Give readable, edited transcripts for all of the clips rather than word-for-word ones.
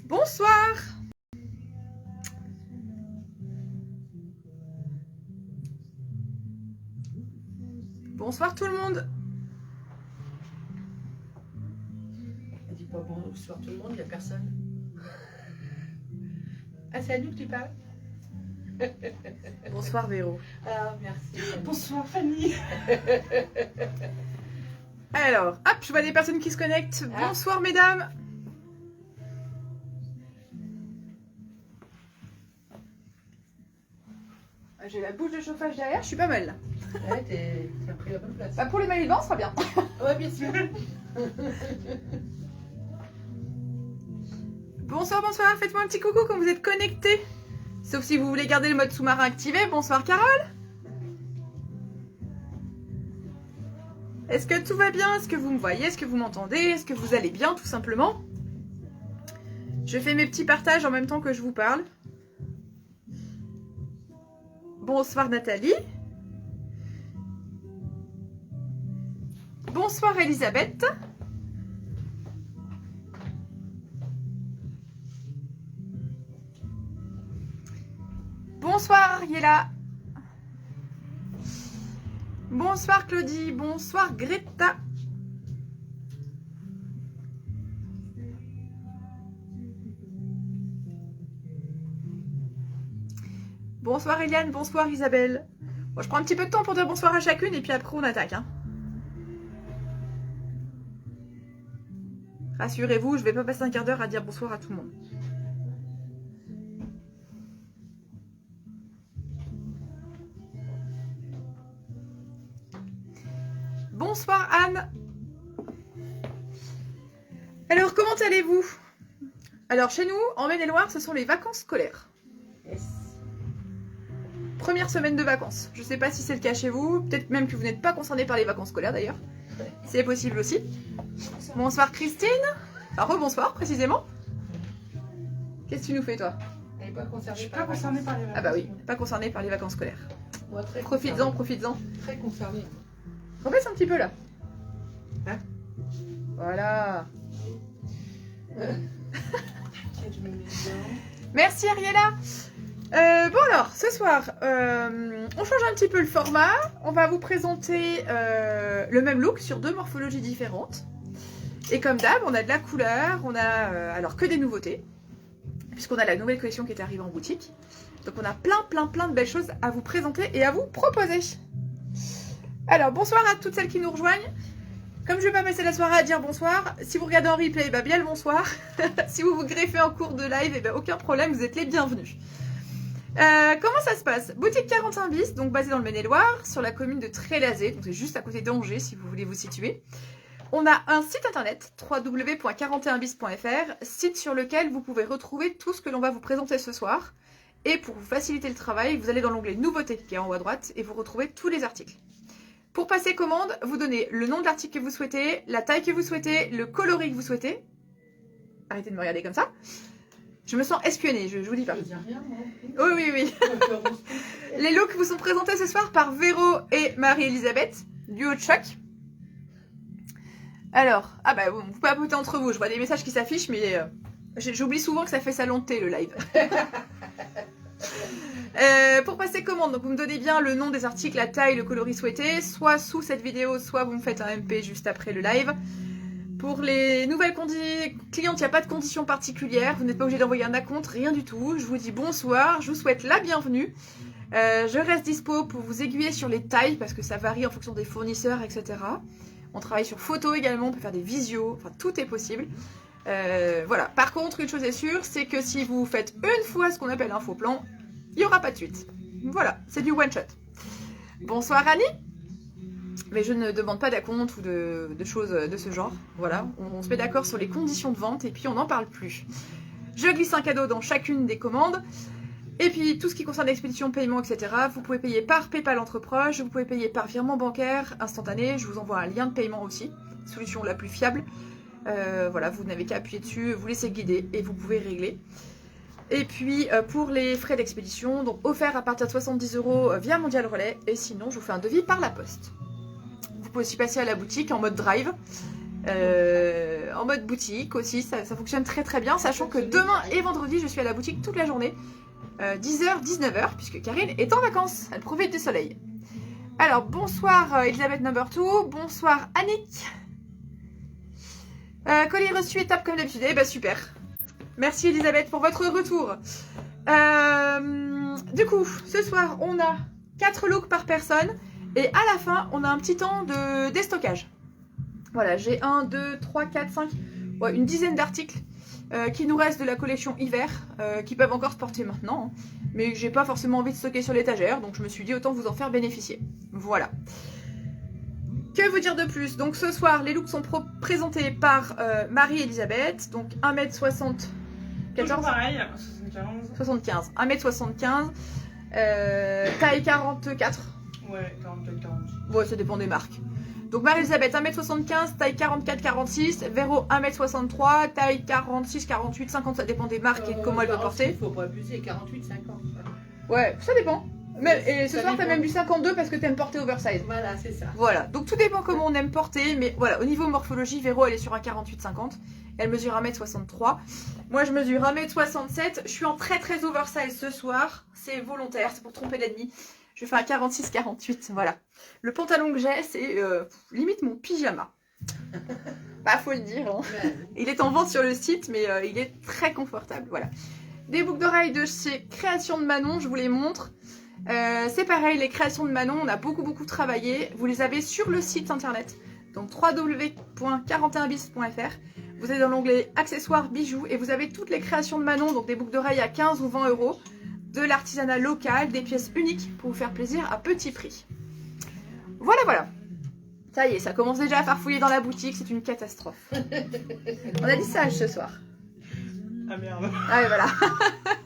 Bonsoir. Bonsoir tout le monde. Elle dit pas bonsoir tout le monde, il n'y a personne. Ah, c'est à nous que tu parles? Bonsoir Véro. Ah, merci. Bonsoir Fanny. Alors, hop, je vois des personnes qui se connectent. Bonsoir mesdames. J'ai la bouche de chauffage derrière, je suis pas mal là. Ouais, t'as pris la bonne place. Bah pour les maillots de bain, ça sera bien. Ouais, bien sûr. Bonsoir, bonsoir, faites-moi un petit coucou quand vous êtes connectés. Sauf si vous voulez garder le mode sous-marin activé. Bonsoir Carole. Est-ce que tout va bien? Est-ce que vous me voyez? Est-ce que vous m'entendez? Est-ce que vous allez bien tout simplement? Je fais mes petits partages en même temps que je vous parle. Bonsoir Nathalie. Bonsoir Elisabeth. Bonsoir Yella. Bonsoir Claudie. Bonsoir Greta. Bonsoir Eliane. Bonsoir Isabelle. Bon, je prends un petit peu de temps pour dire bonsoir à chacune et puis après on attaque. Hein. Rassurez-vous, je vais pas passer un quart d'heure à dire bonsoir à tout le monde. Bonsoir Anne. Alors comment allez-vous? Alors chez nous, en Maine-et-Loire, ce sont les vacances scolaires. Yes. Première semaine de vacances. Je sais pas si c'est le cas chez vous, peut-être même que vous n'êtes pas concerné par les vacances scolaires d'ailleurs. C'est possible aussi. Bonsoir Christine. Alors rebonsoir précisément. Qu'est-ce que tu nous fais toi? Elle n'est pas concernée. Je suis pas concernée par les vacances. Ah bah oui, pas concerné par les vacances scolaires. Moi, très Profites-en, concernée. profites-en. Très concernée. On baisse un petit peu là. Hein? Voilà. Tiens, je me mets dedans. Merci Ariella. Bon alors, ce soir, on change un petit peu le format. On va vous présenter le même look sur deux morphologies différentes. Et comme d'hab, on a de la couleur, on a alors que des nouveautés, puisqu'on a la nouvelle collection qui est arrivée en boutique. Donc on a plein de belles choses à vous présenter et à vous proposer. Alors, bonsoir à toutes celles qui nous rejoignent. Comme je ne vais pas passer la soirée à dire bonsoir, si vous regardez en replay, bah bien le bonsoir. Si vous vous greffez en cours de live, eh ben, aucun problème, vous êtes les bienvenus. Comment ça se passe? Boutique 41 bis, donc basée dans le Maine-et-Loire, sur la commune de Trélazé, donc c'est juste à côté d'Angers si vous voulez vous situer. On a un site internet, www.41bis.fr, site sur lequel vous pouvez retrouver tout ce que l'on va vous présenter ce soir. Et pour vous faciliter le travail, vous allez dans l'onglet Nouveautés qui est en haut à droite et vous retrouvez tous les articles. Pour passer commande, vous donnez le nom de l'article que vous souhaitez, la taille que vous souhaitez, le coloris que vous souhaitez. Arrêtez de me regarder comme ça. Je me sens espionnée, je vous dis pas. Je dis rien, moi. Oui. Les looks vous sont présentés ce soir par Véro et Marie-Elisabeth, duo de choc. Alors, ah bah vous pouvez papoter entre vous, je vois des messages qui s'affichent, mais j'oublie souvent que ça fait salon de thé le live. Pour passer commande, donc vous me donnez bien le nom des articles, la taille, le coloris souhaité, soit sous cette vidéo, soit vous me faites un MP juste après le live. Pour les nouvelles clientes, il n'y a pas de conditions particulières, vous n'êtes pas obligé d'envoyer un acompte, rien du tout. Je vous dis bonsoir, je vous souhaite la bienvenue. Je reste dispo pour vous aiguiller sur les tailles, parce que ça varie en fonction des fournisseurs, etc. On travaille sur photo également, on peut faire des visios, enfin tout est possible. Voilà. Par contre, une chose est sûre, c'est que si vous faites une fois ce qu'on appelle un faux plan, il n'y aura pas de suite. Voilà, c'est du one shot. Bonsoir Annie. Mais je ne demande pas d'acompte ou de choses de ce genre. Voilà, on se met d'accord sur les conditions de vente et puis on n'en parle plus. Je glisse un cadeau dans chacune des commandes. Et puis tout ce qui concerne l'expédition, paiement, etc. Vous pouvez payer par PayPal entre proches, vous pouvez payer par virement bancaire instantané. Je vous envoie un lien de paiement aussi, solution la plus fiable. Voilà, vous n'avez qu'à appuyer dessus, vous laissez guider et vous pouvez régler. Et puis pour les frais d'expédition, donc offert à partir de 70 € via Mondial Relais. Et sinon, je vous fais un devis par la poste. Vous pouvez aussi passer à la boutique en mode drive. En mode boutique aussi, ça fonctionne très très bien, sachant que demain et vendredi, je suis à la boutique toute la journée. 10h, 19h, puisque Karine est en vacances, elle profite du soleil. Alors, bonsoir Elisabeth Number 2, bonsoir Annick. Colis reçu étape comme d'habitude, eh ben super. Merci Elisabeth pour votre retour. Du coup, ce soir, on a 4 looks par personne, et à la fin, on a un petit temps de déstockage. Voilà, j'ai 1, 2, 3, 4, 5, ouais, une dizaine d'articles qui nous restent de la collection hiver, qui peuvent encore se porter maintenant, hein, mais j'ai pas forcément envie de stocker sur l'étagère, donc je me suis dit autant vous en faire bénéficier. Voilà. Que vous dire de plus? Donc ce soir, les looks sont présentés par Marie-Elisabeth, donc 1m74. Toujours pareil, 75. 1m75, taille 44. Ouais, 44-40. Ouais, ça dépend des marques. Donc Marie-Elisabeth 1m75, taille 44-46, Véro 1m63, taille 46-48, 50, ça dépend des marques et de comment elle veut porter. Il faut pas abuser, 48-50. Ouais, ça dépend. Mais, et ce Ça soir, t'as dépend. même du 52 parce que t'aimes porter oversize. Voilà, c'est ça. Voilà, donc tout dépend comment on aime porter, mais voilà, au niveau morphologie, Véro, elle est sur un 48-50, elle mesure 1m63. Moi, je mesure 1m67, je suis en très très oversize ce soir, c'est volontaire, c'est pour tromper l'ennemi. Je fais un 46-48, voilà. Le pantalon que j'ai, c'est limite mon pyjama. Bah, faut le dire, hein. Il est en vente sur le site, mais il est très confortable, voilà. Des boucles d'oreilles de chez Création de Manon, je vous les montre. C'est pareil, les créations de Manon, on a beaucoup travaillé. Vous les avez sur le site internet, donc www.41bis.fr. Vous allez dans l'onglet accessoires bijoux et vous avez toutes les créations de Manon, donc des boucles d'oreilles à 15 ou 20 €, de l'artisanat local, des pièces uniques pour vous faire plaisir à petit prix. Voilà. Ça y est, ça commence déjà à farfouiller dans la boutique, c'est une catastrophe. On a dit sage ce soir. Ah merde. Ah oui, voilà.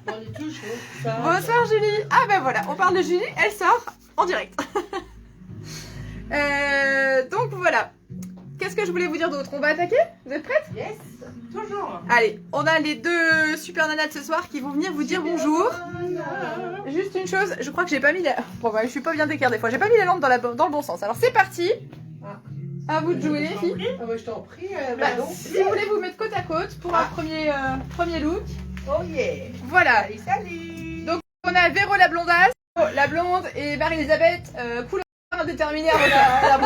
On est toujours ça. Bonsoir Julie. Ah ben voilà, on parle de Julie, elle sort en direct. Donc voilà. Qu'est-ce que je voulais vous dire d'autre? On va attaquer? Vous êtes prêtes? Yes. Toujours. Allez, on a les deux super nanas de ce soir qui vont venir vous dire bonjour. Juste une chose, je crois que j'ai pas mis la... Bon bah je suis pas bien d'équerre des fois, j'ai pas mis la lampe dans le bon sens. Alors c'est parti. À vous de jouer les filles. Ah bah, je t'en prie, Bah, Manon. si vous voulez vous mettre côte à côte pour un premier look. Oh yeah. Voilà. Salut. Donc on a Véro la blondasse, la blonde et Marie-Elisabeth couleur indéterminée avec La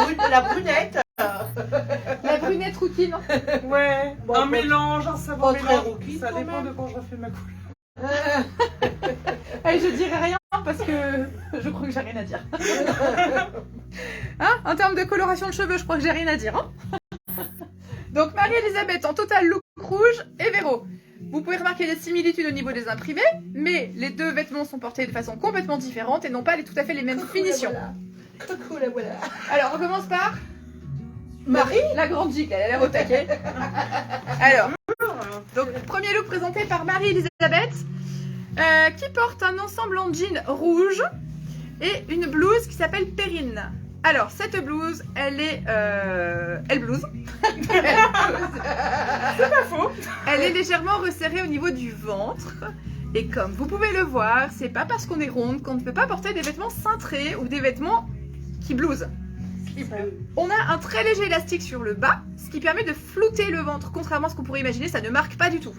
brunette. la brunette rouquine. Ouais, Bon, un bon, mélange, un savant pas très mélange. rookie, Ça quand dépend même. de quand je refais ma couleur. Allez, je dirai rien parce que je crois que j'ai rien à dire. Hein, en termes de coloration de cheveux, je crois que j'ai rien à dire. Hein. Donc Marie-Elisabeth en total look rouge et Véro. Vous pouvez remarquer des similitudes au niveau des imprimés, mais les deux vêtements sont portés de façon complètement différente et n'ont pas tout à fait les mêmes finitions. Coucou, la voilà. Alors on commence par Marie, la grande gicle, elle a l'air au taquet. Alors, donc premier look présenté par Marie-Elisabeth, qui porte un ensemble en jean rouge et une blouse qui s'appelle Perrine. Alors cette blouse, elle est, elle blouse. C'est pas faux. Elle est légèrement resserrée au niveau du ventre. Et comme vous pouvez le voir, c'est pas parce qu'on est ronde qu'on ne peut pas porter des vêtements cintrés ou des vêtements qui blousent. On a un très léger élastique sur le bas, ce qui permet de flouter le ventre. Contrairement à ce qu'on pourrait imaginer, ça ne marque pas du tout.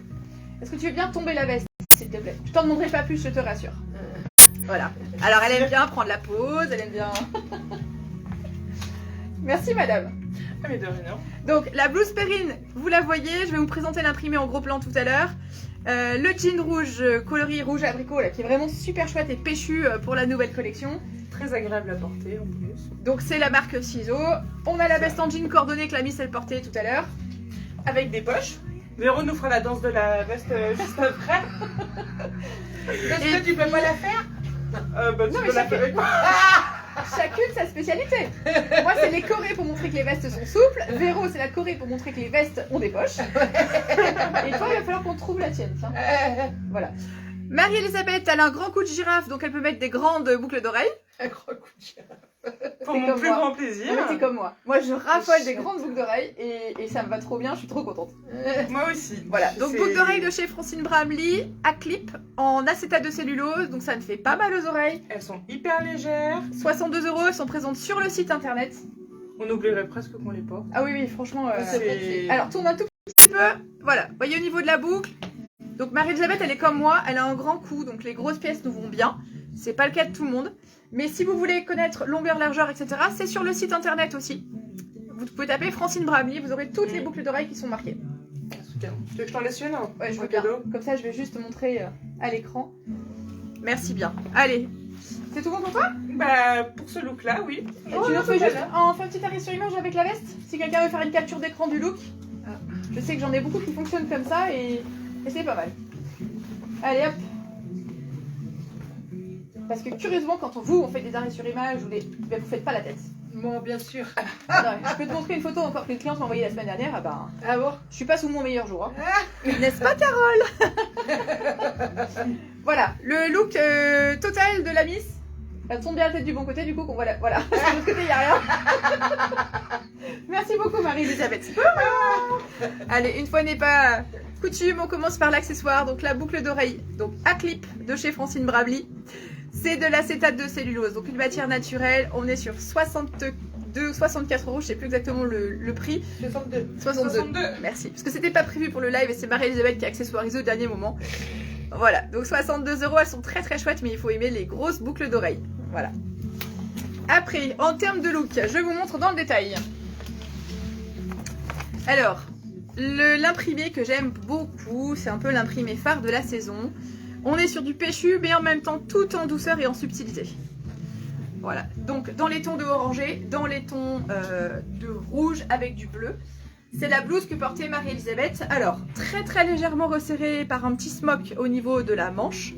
Est-ce que tu veux bien tomber la veste, s'il te plaît? Je t'en demanderai pas plus, je te rassure. Voilà. Alors elle aime bien prendre la pause, elle aime bien... Merci madame. Ah mais de rien. Donc la blouse Perrine, vous la voyez, je vais vous présenter l'imprimé en gros plan tout à l'heure. Le jean rouge, coloris rouge abricot, là, qui est vraiment super chouette et péchu pour la nouvelle collection. Très agréable à porter en plus. Donc c'est la marque Ciseaux. On a la veste en jean coordonnée que la Miss elle portait tout à l'heure. Avec des poches. Véro nous fera la danse de la veste juste après. Est-ce que tu peux pas la faire? Bah, tu Non, mais peux la chacun- faire avec moi. Chacune sa spécialité. Moi c'est les corées pour montrer que les vestes sont souples. Véro c'est la corée pour montrer que les vestes ont des poches. Et toi il va falloir qu'on trouve la tienne. Tiens. Voilà. Marie-Elisabeth, elle a un grand cou de girafe, donc elle peut mettre des grandes boucles d'oreilles. Un gros coup de chien. Pour C'est mon comme plus moi. grand plaisir. Non, mais c'est comme moi. Moi je raffole des grandes boucles d'oreilles et ça me va trop bien, je suis trop contente. Moi aussi. Voilà, donc C'est- boucles d'oreilles de chez Francine Bramley, à clip, en acétate de cellulose, donc ça ne fait pas mal aux oreilles. Elles sont hyper légères. 62 €, elles sont présentes sur le site internet. On oublierait presque qu'on les porte. Ah oui, oui, franchement. C'est- Alors, tourne un tout petit peu. Voilà, voyez au niveau de la boucle. Donc, Marie-Elisabeth, elle est comme moi, elle a un grand cou, donc les grosses pièces nous vont bien. C'est pas le cas de tout le monde. Mais si vous voulez connaître longueur, largeur, etc., c'est sur le site internet aussi. Vous pouvez taper Francine Bramley, vous aurez toutes les boucles d'oreilles qui sont marquées. Super. Tu veux que je t'en laisse une? Ouais, je veux Un bien. cadeau. Comme ça, je vais juste montrer à l'écran. Merci bien. Allez, c'est tout bon pour toi? Bah, pour ce look-là, oui. Tu nous fais juste un petit arrêt sur image avec la veste? Si quelqu'un veut faire une capture d'écran du look. Je sais que j'en ai beaucoup qui fonctionnent comme ça et c'est pas mal. Allez hop. Parce que curieusement, quand on fait des arrêts sur image ou des... ben, vous faites pas la tête. Bon, bien sûr. Non, je peux te montrer une photo encore que le client m'a envoyée la semaine dernière. Ah ben, Ah bon? je suis pas sous mon meilleur jour. Hein. N'est-ce pas, Carole? Voilà, le look total de la Miss. Elle tourne bien la tête du bon côté, du coup, qu'on voit la... Voilà, de l'autre côté, il n'y a rien. Merci beaucoup, Marie-Elisabeth. Allez, une fois n'est pas coutume, on commence par l'accessoire. Donc, la boucle d'oreille, donc à clip de chez Francine Bramley. C'est de l'acétate de cellulose, donc une matière naturelle. On est sur 62, 64 €, je sais plus exactement le prix. 62. Merci. Parce que c'était pas prévu pour le live et c'est Marie-Elisabeth qui a accessoirisé au dernier moment. Voilà, donc 62 €, elles sont très très chouettes, mais il faut aimer les grosses boucles d'oreilles. Voilà. Après, en termes de look, je vous montre dans le détail. Alors, l'imprimé que j'aime beaucoup, c'est un peu l'imprimé phare de la saison. On est sur du péchu, mais en même temps tout en douceur et en subtilité. Voilà, donc dans les tons de orangé, dans les tons de rouge avec du bleu. C'est la blouse que portait Marie-Elisabeth. Alors, très très légèrement resserrée par un petit smock au niveau de la manche.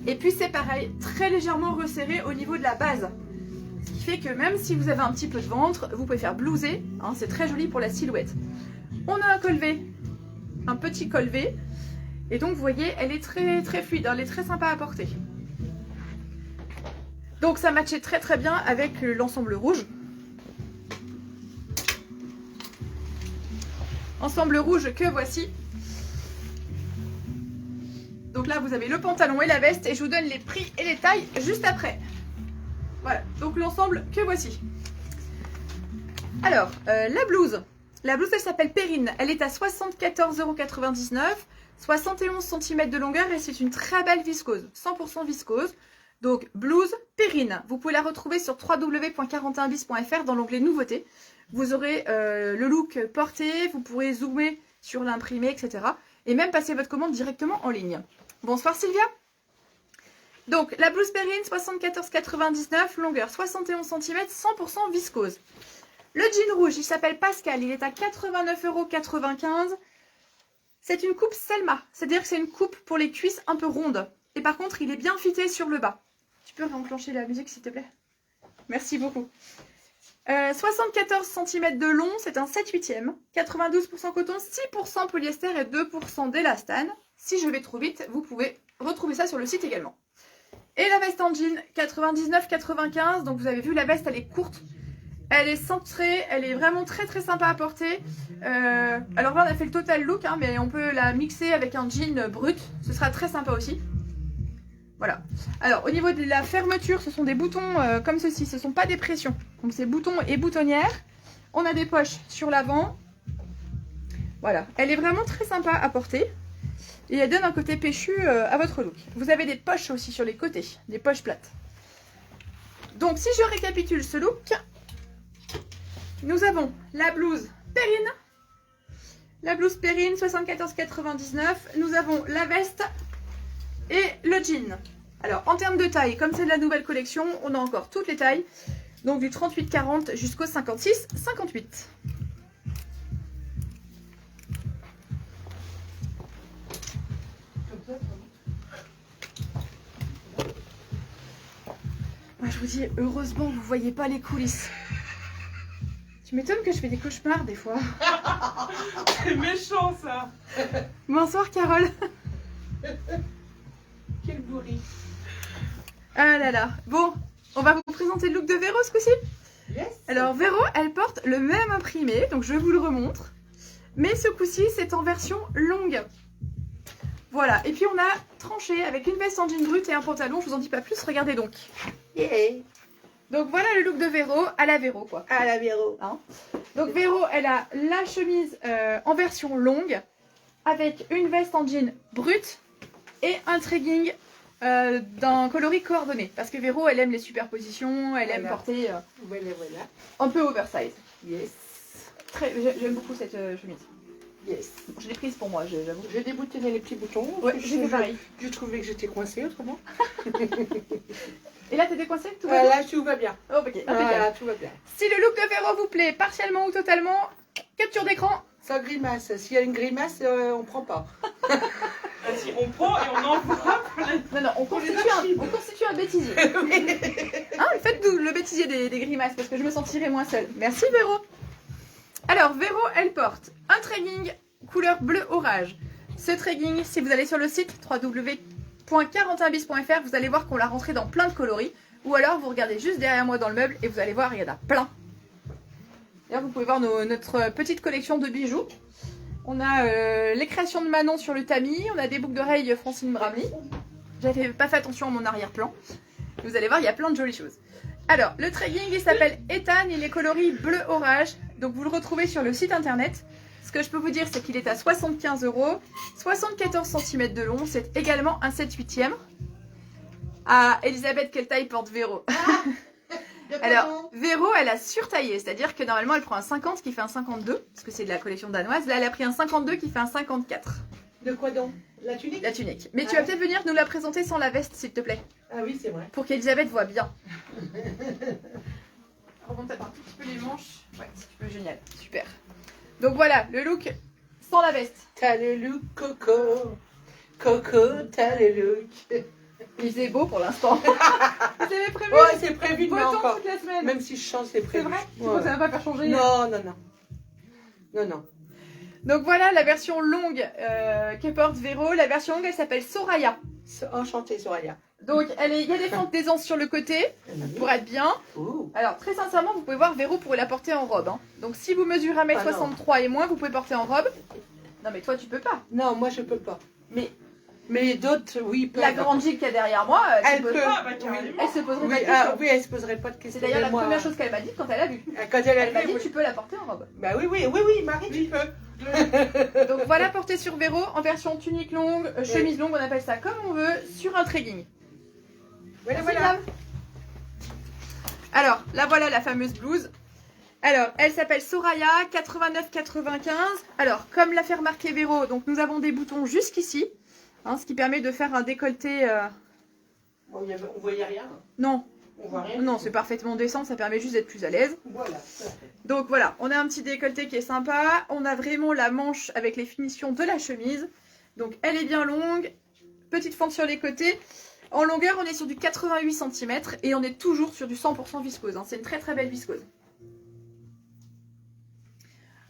Et puis c'est pareil, très légèrement resserré au niveau de la base. Ce qui fait que même si vous avez un petit peu de ventre, vous pouvez faire blouser. Hein, c'est très joli pour la silhouette. On a un col V, un petit col V. Et donc vous voyez, elle est très très fluide, hein, elle est très sympa à porter. Donc ça matchait très très bien avec l'ensemble rouge. Ensemble rouge que voici. Donc là vous avez le pantalon et la veste et je vous donne les prix et les tailles juste après. Voilà, donc l'ensemble que voici. Alors, la blouse. La blouse elle s'appelle Perrine, elle est à 74,99 €. 71 cm de longueur et c'est une très belle viscose, 100% viscose. Donc blouse Perrine, vous pouvez la retrouver sur www.41bis.fr dans l'onglet nouveautés. Vous aurez le look porté, vous pourrez zoomer sur l'imprimé, etc. Et même passer votre commande directement en ligne. Bonsoir Sylvia. Donc la blouse Perrine, 74,99 €, longueur 71 cm, 100% viscose. Le jean rouge, il s'appelle Pascal, il est à 89,95 €. C'est une coupe Selma, c'est-à-dire que c'est une coupe pour les cuisses un peu rondes. Et par contre, il est bien fité sur le bas. Tu peux réenclencher la musique s'il te plaît? Merci beaucoup. 74 cm de long, c'est un 7/8e. 92% coton, 6% polyester et 2% d'élastane. Si je vais trop vite, vous pouvez retrouver ça sur le site également. Et la veste en jean, 99,95 €. Donc vous avez vu, la veste, elle est courte. Elle est centrée, elle est vraiment très très sympa à porter. Alors là on a fait le total look, hein, mais on peut la mixer avec un jean brut. Ce sera très sympa aussi. Voilà. Alors au niveau de la fermeture, ce sont des boutons comme ceci, ce ne sont pas des pressions. Donc c'est boutons et boutonnières. On a des poches sur l'avant. Voilà, elle est vraiment très sympa à porter. Et elle donne un côté péchu à votre look. Vous avez des poches aussi sur les côtés, des poches plates. Donc si je récapitule ce look... Nous avons la blouse Perrine. La blouse Perrine, 74,99 €. Nous avons la veste et le jean. Alors, en termes de taille, comme c'est de la nouvelle collection, on a encore toutes les tailles. Donc, du 38-40 jusqu'au 56-58. Moi, je vous dis, heureusement, vous ne voyez pas les coulisses. Tu m'étonnes que je fais des cauchemars des fois. C'est méchant ça. Bonsoir Carole. Quel bourri. Ah là là. Bon, on va vous présenter le look de Véro ce coup-ci. Yes. Alors Véro, elle porte le même imprimé, donc je vous le remontre. Mais ce coup-ci, c'est en version longue. Voilà, et puis on a tranché avec une veste en jean brut et un pantalon, je vous en dis pas plus, regardez donc. Yeah. Donc voilà le look de Véro, à la Véro quoi. À la Véro. Donc Véro, elle a la chemise en version longue, avec une veste en jean brute et un tracking d'un coloris coordonné. Parce que Véro, elle aime les superpositions, elle aime porter Voilà. un peu oversize. Yes. J'aime beaucoup cette chemise. Yes. Je l'ai prise pour moi, j'avoue. J'ai déboutonné les petits boutons. Ouais, j'ai fait pareil. Je trouvais que j'étais coincée autrement. Et là, t'es décoincée, tout va bien. Là, tout va bien. Oh, ok, impeccable. Voilà, tout va bien. Si le look de Véro vous plaît, partiellement ou totalement, capture d'écran. Sans grimace. S'il y a une grimace, on prend pas. Vas-y, on prend et on envoie. Non, on constitue un bêtisier. Faites le bêtisier des grimaces parce que je me sentirai moins seule. Merci Véro. Alors Véro, elle porte un tracking couleur bleu orage. Ce tracking, si vous allez sur le site www.41bis.fr, vous allez voir qu'on l'a rentré dans plein de coloris. Ou alors vous regardez juste derrière moi dans le meuble et vous allez voir, il y en a plein. D'ailleurs, vous pouvez voir notre petite collection de bijoux. On a les créations de Manon sur le tamis. On a des boucles d'oreilles Francine Bramley. J'avais pas fait attention à mon arrière-plan. Vous allez voir, il y a plein de jolies choses. Alors, le tracking, il s'appelle Ethan. Il est coloris bleu orage. Donc, vous le retrouvez sur le site internet. Ce que je peux vous dire, c'est qu'il est à 75 €. 74 cm de long. C'est également un 7/8e. Ah, Elisabeth, quelle taille porte Véro? Alors, Véro, elle a surtaillé, c'est-à-dire que normalement, elle prend un 50 qui fait un 52, parce que c'est de la collection danoise. Là, elle a pris un 52 qui fait un 54. De quoi donc? La tunique? La tunique. Mais tu vas peut-être venir nous la présenter sans la veste, s'il te plaît, Ah oui, c'est vrai. pour qu'Elisabeth voit bien. Remonte peut-être un tout petit peu les manches. Ouais, si tu peux, génial. Super. Donc voilà, le look sans la veste. T'as le look, Coco. Coco, t'as le look. Il faisait beau pour l'instant. Vous avez prévu? Ouais, c'est prévu beau mais temps encore. toute la semaine. Même si je chante, c'est C'est prévu. vrai? Tu Ouais. crois que ça va pas faire changer? Non. Donc voilà la version longue que porte Véro. La version longue, elle s'appelle Soraya. Enchantée, Soraya. Donc il y a des fentes d'aisance sur le côté pour être bien. Ouh. Alors très sincèrement, vous pouvez voir, Véro pourrait la porter en robe. Donc si vous mesurez 1m63 et moins, vous pouvez porter en robe. Non mais toi tu peux pas. Non, moi je peux pas. Mais d'autres, oui, peuvent. la grande Gilles qu'il y a derrière moi, Elle se pose- peut. Ah, bah, carrément. elle se poserait Oui, pas de questions. oui, elle se poserait pas de questions. C'est d'ailleurs la Mais moi, première chose qu'elle m'a dit quand elle a vu. Quand elle a Elle m'a vu, dit oui. tu peux la porter en robe. Bah oui, Marie, tu peux. Donc voilà porté sur Véro en version tunique longue, chemise longue, on appelle ça comme on veut, sur un tracking. Voilà, Merci, voilà. Dame. Alors, là voilà la fameuse blouse. Alors, elle s'appelle Soraya 89,95. Alors, comme l'a fait remarquer Véro, donc nous avons des boutons jusqu'ici, ce qui permet de faire un décolleté. Bon, on voyait rien. Non, On voit rien. non, c'est parfaitement décent, ça permet juste d'être plus à l'aise. Voilà. Donc voilà, on a un petit décolleté qui est sympa. On a vraiment la manche avec les finitions de la chemise. Donc elle est bien longue, petite fente sur les côtés. En longueur, on est sur du 88 cm et on est toujours sur du 100% viscose. C'est une très très belle viscose.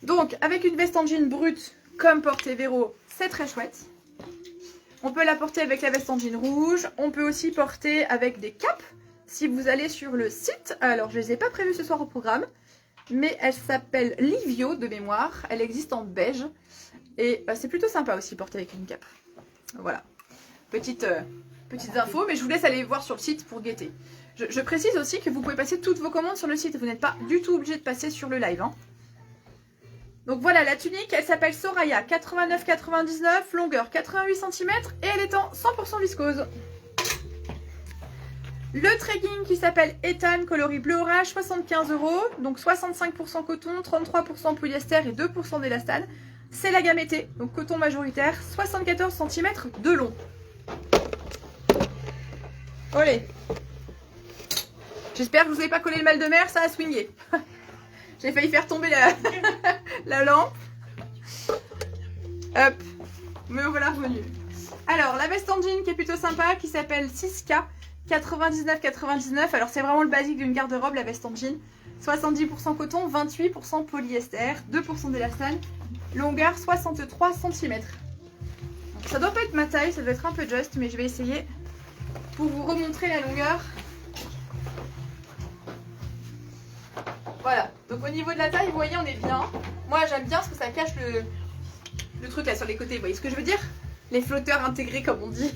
Donc, avec une veste en jean brute, comme portée Véro, c'est très chouette. On peut la porter avec la veste en jean rouge. On peut aussi porter avec des capes. Si vous allez sur le site, alors je ne les ai pas prévues ce soir au programme, mais elle s'appelle Livio de mémoire. Elle existe en beige. Et c'est plutôt sympa aussi porter avec une cape. Voilà. Petites infos, mais je vous laisse aller voir sur le site pour guetter. Je précise aussi que vous pouvez passer toutes vos commandes sur le site. Vous n'êtes pas du tout obligé de passer sur le live. Donc voilà, la tunique, elle s'appelle Soraya, 89,99, longueur 88 cm et elle est en 100% viscose. Le tracking qui s'appelle Ethan, coloris bleu orage, 75 €, donc 65% coton, 33% polyester et 2% d'élastane. C'est la gamme été, donc coton majoritaire, 74 cm de long. Olé. J'espère que vous n'avez pas collé le mal de mer, ça a swingé. J'ai failli faire tomber la lampe. Hop, me voilà revenu. Alors, la veste en jean qui est plutôt sympa, qui s'appelle 6K, 99,99. Alors, c'est vraiment le basique d'une garde-robe, la veste en jean. 70% coton, 28% polyester, 2% d'élastane. Longueur 63 cm. Ça doit pas être ma taille, ça doit être un peu juste, mais je vais essayer pour vous remontrer la longueur. Voilà, donc au niveau de la taille, vous voyez, on est bien. Moi, j'aime bien parce que ça cache le truc là sur les côtés. Vous voyez ce que je veux dire? Les flotteurs intégrés, comme on dit.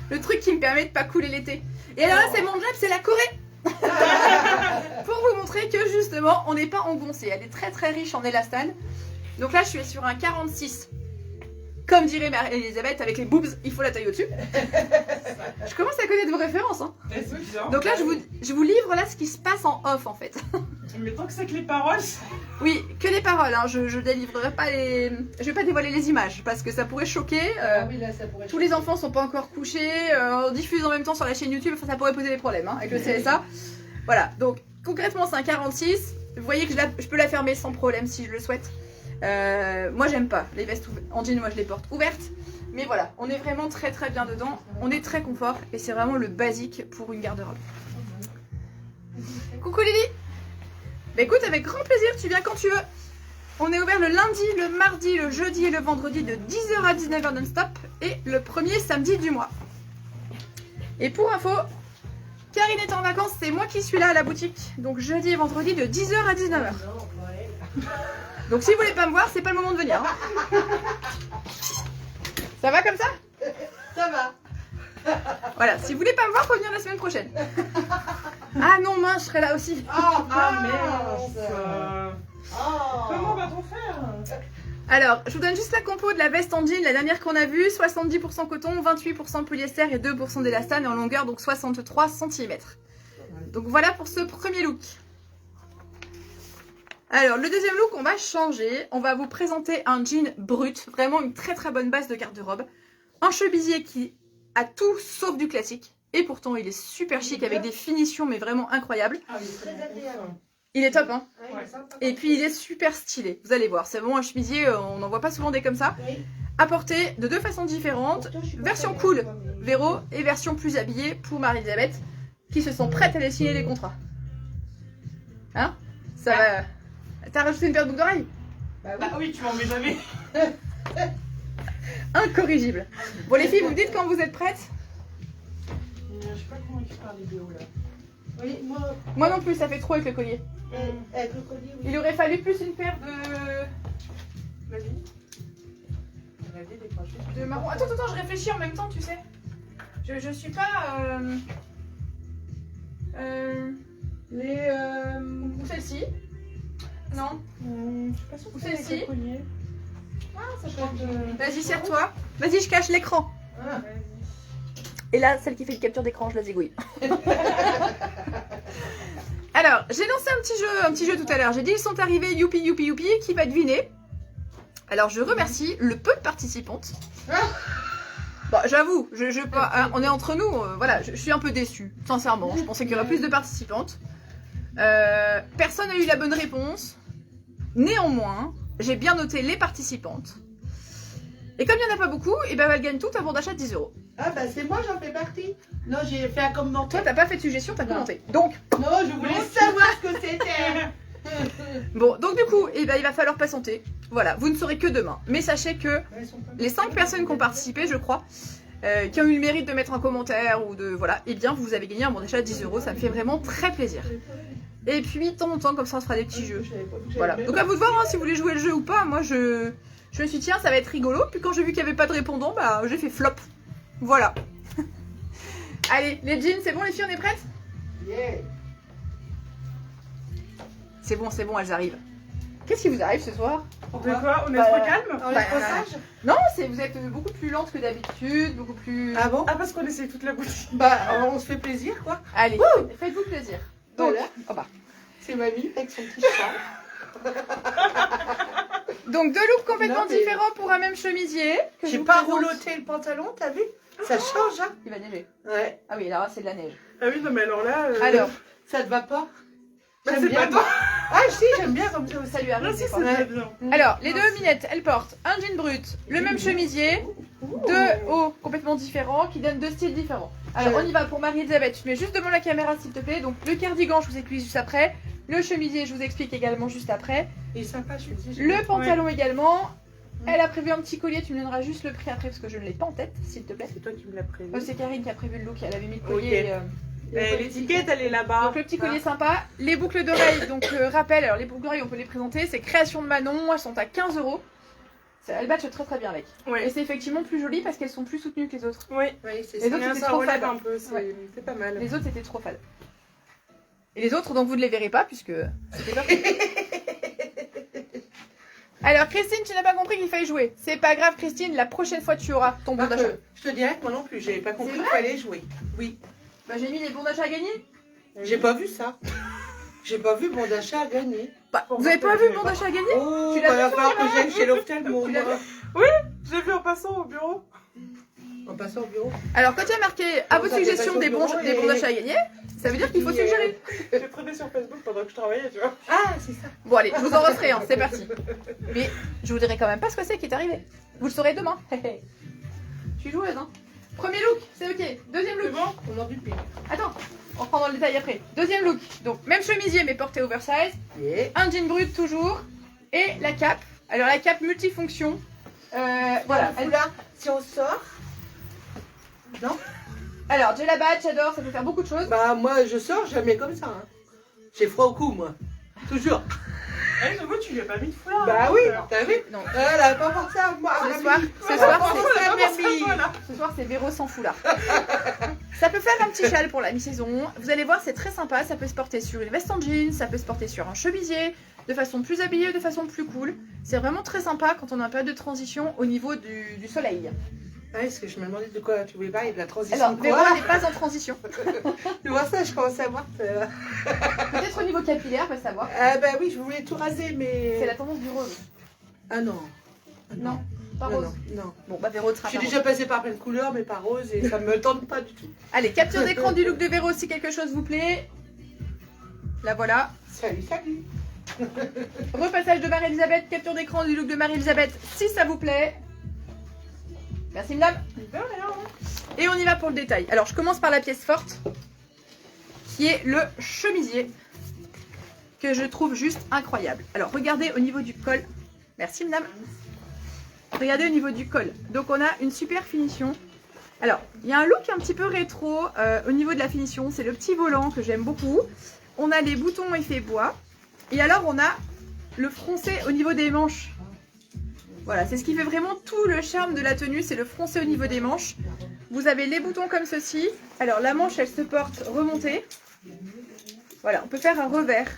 Le truc qui me permet de pas couler l'été. Et alors là, c'est mon job, c'est la Corée. Pour vous montrer que justement, on n'est pas engoncé. Elle est très très riche en élastane. Donc là, je suis sur un 46. Comme dirait Marie-Elisabeth, avec les boobs, il faut la taille au-dessus. Je commence à connaître vos références. Hein. C'est bien. Donc là, je vous livre là ce qui se passe en off en fait. Mais tant que c'est que les paroles. Oui, que les paroles. Hein. Je délivrerai pas les. Je vais pas dévoiler les images parce que ça pourrait choquer. Ah oui, là, ça pourrait Tous les enfants sont pas encore couchés. On diffuse en même temps sur la chaîne YouTube. Enfin, ça pourrait poser des problèmes hein, avec le CSA. Voilà. Donc concrètement, c'est un 46. Vous voyez que je peux la fermer sans problème si je le souhaite. Moi j'aime pas les vestes en jean, moi je les porte ouvertes, mais voilà, on est vraiment très très bien dedans, on est très confort et c'est vraiment le basique pour une garde-robe. Coucou Lily. Bah écoute, avec grand plaisir, tu viens quand tu veux. On est ouvert le lundi, le mardi, le jeudi et le vendredi de 10h à 19h non-stop et le premier samedi du mois. Et pour info, Karine est en vacances, c'est moi qui suis là à la boutique, donc jeudi et vendredi de 10h à 19h. Donc si vous voulez pas me voir, c'est pas le moment de venir. Hein. Ça va comme ça? Ça va. Voilà, si vous voulez pas me voir, faut venir la semaine prochaine. Ah non, mince, je serai là aussi. Ah merde. Comment va-t-on faire? Alors, je vous donne juste la compo de la veste en jean, la dernière qu'on a vue. 70% coton, 28% polyester et 2% d'élastane en longueur, donc 63 cm. Donc voilà pour ce premier look. Alors, le deuxième look, on va changer. On va vous présenter un jean brut, vraiment une très très bonne base de garde-robe. Un chemisier qui a tout sauf du classique. Et pourtant, il est super chic avec des finitions, mais vraiment incroyables. Ah, il est très agréable. Il est top, hein. Ouais, sympa. Et puis, il est super stylé. Vous allez voir, c'est vraiment un chemisier, on n'en voit pas souvent des comme ça. Oui. À porter de deux façons différentes. Version cool, Véro, et version plus habillée pour Marie-Elisabeth, qui se sont prêtes à aller signer les contrats. Hein? Ça va... T'as rajouté une paire de boucles d'oreilles? Bah oui. Bah oui, tu m'en mets jamais. Incorrigible. Bon les filles, vous me dites quand vous êtes prêtes? Je sais pas comment il parle les vidéos là. Oui, moi, Moi non plus, ça fait trop avec le collier. avec le collier, oui. Il aurait fallu plus une paire Vas-y. Vas-y, décroche. de marron. Attends, je réfléchis en même temps, tu sais. Je suis pas... Ou celle-ci. Non. Je suis pas sûre que Ou c'est avec celle-ci. le collier. Ah, ça Je crois que... Vas-y, serre-toi. Vas-y, je cache l'écran. Ah, Et là, celle qui fait une capture d'écran, je la zigouille. Alors, j'ai lancé un petit jeu tout à l'heure. J'ai dit ils sont arrivés, youpi, youpi, youpi, qui va deviner. Alors, je remercie le peu de participantes. Bon, j'avoue, hein, on est entre nous, voilà, je suis un peu déçue, sincèrement. Je pensais qu'il y aurait plus de participantes. Personne n'a eu la bonne réponse. Néanmoins, j'ai bien noté les participantes. Et comme il n'y en a pas beaucoup, et ben elles gagnent toutes un bon d'achat de 10 €. Ah bah c'est moi, j'en fais partie. Non, j'ai fait un commentaire. Toi, t'as pas fait de suggestion, t'as Non. commenté. Donc, Non, je voulais savoir ce que c'était. bon, donc du coup, eh ben, il va falloir patienter. Voilà, vous ne saurez que demain. Mais sachez que les 5 personnes qui ont participé, je crois, qui ont eu le mérite de mettre un commentaire ou de... Voilà, eh bien, vous avez gagné un bon d'achat de 10 €. Ça me fait vraiment très plaisir. Et puis, de temps en temps, comme ça, on se fera des petits jeux. Voilà. Donc à vous de voir hein, si vous voulez jouer le jeu ou pas. Moi, je me suis dit, tiens, ça va être rigolo. Puis quand j'ai vu qu'il n'y avait pas de répondant, bah, j'ai fait flop. Voilà. Allez, les jeans, c'est bon les filles, on est prêtes? Yeah. C'est bon, elles arrivent. Qu'est-ce qui vous arrive ce soir? De quoi? On est Bah, trop calme? On est trop sage. Non, vous êtes beaucoup plus lente que d'habitude, beaucoup plus... Ah bon? Ah, parce qu'on essaie toute la boutique. Bah, on se fait plaisir, quoi. Allez, faites-vous plaisir. Donc, Voilà. oh bah. C'est mamie avec son petit chat. Donc deux looks complètement Non, mais- différents pour un même chemisier. que je J'ai vous pas présente. rouloté le pantalon, t'as vu? Ça change, hein? Il va neiger. Ouais. Ah oui, là c'est de la neige. Ah oui, non, mais alors là. Alors, Ça te va pas? Bah, J'aime c'est bien, pas moi. toi. Ah si, j'aime bien comme ça aussi. ça lui arrive Ah, des si, fois. c'est Ouais. bien. Alors, les deux minettes, elles portent un jean brut, le même chemisier, deux hauts complètement différents qui donnent deux styles différents. Alors, on y va pour Marie-Elisabeth. Tu mets juste devant la caméra s'il te plaît. Donc, le cardigan, je vous explique juste après. Le chemisier, je vous explique également juste après. Il est sympa, je te dis. Le pantalon également. Elle a prévu un petit collier, tu me donneras juste le prix après parce que je ne l'ai pas en tête, s'il te plaît. C'est toi qui me l'as prévu. C'est Karine qui a prévu le look, elle avait mis le collier. Ok. Et, L'étiquette, elle est là-bas. donc le petit collier sympa. Les boucles d'oreilles, donc rappel, alors les boucles d'oreilles on peut les présenter, c'est création de Manon, elles sont à 15 €. Elles matchent très très bien avec. Et Ouais. c'est effectivement plus joli parce qu'elles sont plus soutenues que les autres. Oui. Oui, c'est Les ça. autres, c'était Ça trop relève fade. un peu, Ouais. c'est pas mal. Les autres c'était trop fade. Et les autres, donc vous ne les verrez pas puisque c'était parfait. Alors Christine, tu n'as pas compris qu'il fallait jouer. C'est pas grave Christine, la prochaine fois tu auras ton bon d'achat. Je te dirais que moi non plus, j'avais pas compris C'est qu'il fallait jouer. Oui. Bah j'ai mis les bons d'achat à gagner. J'ai pas vu ça. J'ai pas vu bon d'achat à gagner. Bah, vous avez pas vu le bon d'achat à gagner? Oh, Tu il l'as va vu, falloir toi, que j'aille chez l'ophtalmo. Tu l'as moi. J'ai vu en passant au bureau. En passant au bureau. Alors quand il y a marqué à vos Ça fait suggestions pas des bons sur le des bons bureau d'achat à gagner, ça veut dire qu'il faut suggérer. J'ai traîné sur Facebook pendant que je travaillais, tu vois. Ah, c'est ça. Bon allez, je vous en referai un, c'est parti. Mais je vous dirai quand même pas ce que c'est qui est arrivé. Vous le saurez demain. Je suis joueuse hein. Premier look, c'est ok. Deuxième look. On en du pire. Attends, on reprend dans le détail après. Deuxième look. Donc même chemisier mais porté oversize. Et Un jean brut toujours. Et la cape. Alors la cape multifonction. Voilà. le foulard, si on sort. Non. Alors j'ai la badge, j'adore, ça peut faire beaucoup de choses. Bah moi je sors jamais comme ça. Hein. J'ai froid au cou moi. Toujours. Ah, nouveau, tu lui as pas mis de foulard. Bah oui, t'as vu. Non. Elle a pas pensé à moi. Ce soir, ce soir, c'est c'est ça, pas Mimi. ça, voilà. Ce soir, c'est Véro sans foulard. Ça peut faire un petit châle pour la mi-saison. Vous allez voir, c'est très sympa. Ça peut se porter sur une veste en jean, ça peut se porter sur un chemisier, de façon plus habillée, de façon plus cool. C'est vraiment très sympa quand on a un période de transition au niveau du soleil. Ah, est-ce que je me demandais de quoi tu voulais parler, de la transition. Alors, de Véro quoi n'est pas en transition. Tu vois ça, je commence à voir. Peut-être au niveau capillaire, on va savoir. Ah bah oui, je voulais tout raser, mais. C'est la tendance du rose. Ah non. Ah Non, pas non, rose. non, non. Bon, bah Véro Je sera suis pas déjà rose. passée par plein de couleurs, mais pas rose, et ça me tente pas du tout. Allez, capture d'écran du look de Véro si quelque chose vous plaît. La voilà. Salut, salut. Repassage de Marie-Elisabeth, capture d'écran du look de Marie-Elisabeth si ça vous plaît. Merci madame. De rien. Et on y va pour le détail. Alors je commence par la pièce forte, qui est le chemisier, que je trouve juste incroyable. Alors regardez au niveau du col. Merci madame. Regardez au niveau du col. Donc on a une super finition. Alors il y a un look un petit peu rétro au niveau de la finition. C'est le petit volant que j'aime beaucoup. On a les boutons effet bois. Et alors on a le froncé au niveau des manches. Voilà, c'est ce qui fait vraiment tout le charme de la tenue, c'est le froncé au niveau des manches. Vous avez les boutons comme ceci. Alors la manche, elle se porte remontée. Voilà, on peut faire un revers.